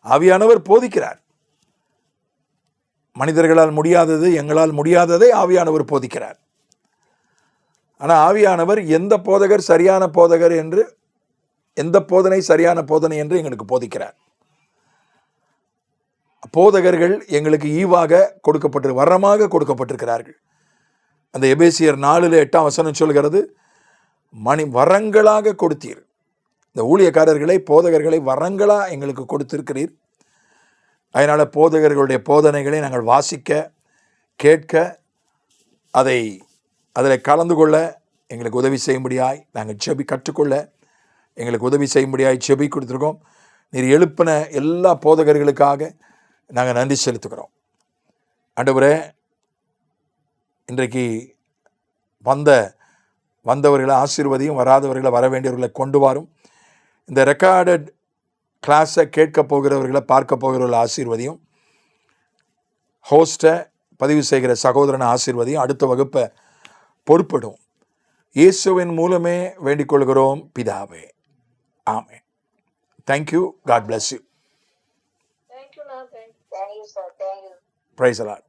[SPEAKER 1] ஆவியானவர் போதிக்கிறார். மனிதர்களால் முடியாதது, எங்களால் முடியாததை ஆவியானவர் போதிக்கிறார். ஆனால் ஆவியானவர் எந்த போதகர் சரியான போதகர் என்று, எந்த போதனை சரியான போதனை என்று எங்களுக்கு போதிக்கிறார். போதகர்கள் எங்களுக்கு ஈவாக வரமாக கொடுக்கப்பட்டிருக்கிறார்கள். அந்த எபேசியர் 4:8 சொல்கிறது, வரங்களாக கொடுத்தீர். இந்த ஊழியக்காரர்களை, போதகர்களை வரங்களாக எங்களுக்கு கொடுத்திருக்கிறீர். அதனால் போதகர்களுடைய போதனைகளை நாங்கள் வாசிக்க, கேட்க, அதில் கலந்து கொள்ள எங்களுக்கு உதவி செய்யும்படியாய் நாங்கள் கற்றுக்கொள்ள எங்களுக்கு உதவி செய்யும்படியாய் செபி கொடுத்துருக்கோம். நீர் எழுப்பின எல்லா போதகர்களுக்காக நாங்கள் நன்றி செலுத்துகிறோம். ஆண்டவரே, இன்றைக்கு வந்தவர்களை ஆசீர்வதியும், வராதவர்களை, வர வேண்டியவர்களை கொண்டு வரும். இந்த ரெக்கார்டட் கிளாஸை கேட்க போகிறவர்களை, பார்க்க போகிறவர்களை ஆசீர்வதியும். ஹோஸ்ட்டை, பதிவு செய்கிற சகோதரனை ஆசீர்வதியும். அடுத்த வகுப்பை பொறுப்பிடும். இயேசுவின் மூலமே வேண்டிக் கொள்கிறோம் பிதாவே. Amen. Thank you. God bless you.
[SPEAKER 2] Thank you, sir. Thank you.
[SPEAKER 1] Praise the Lord.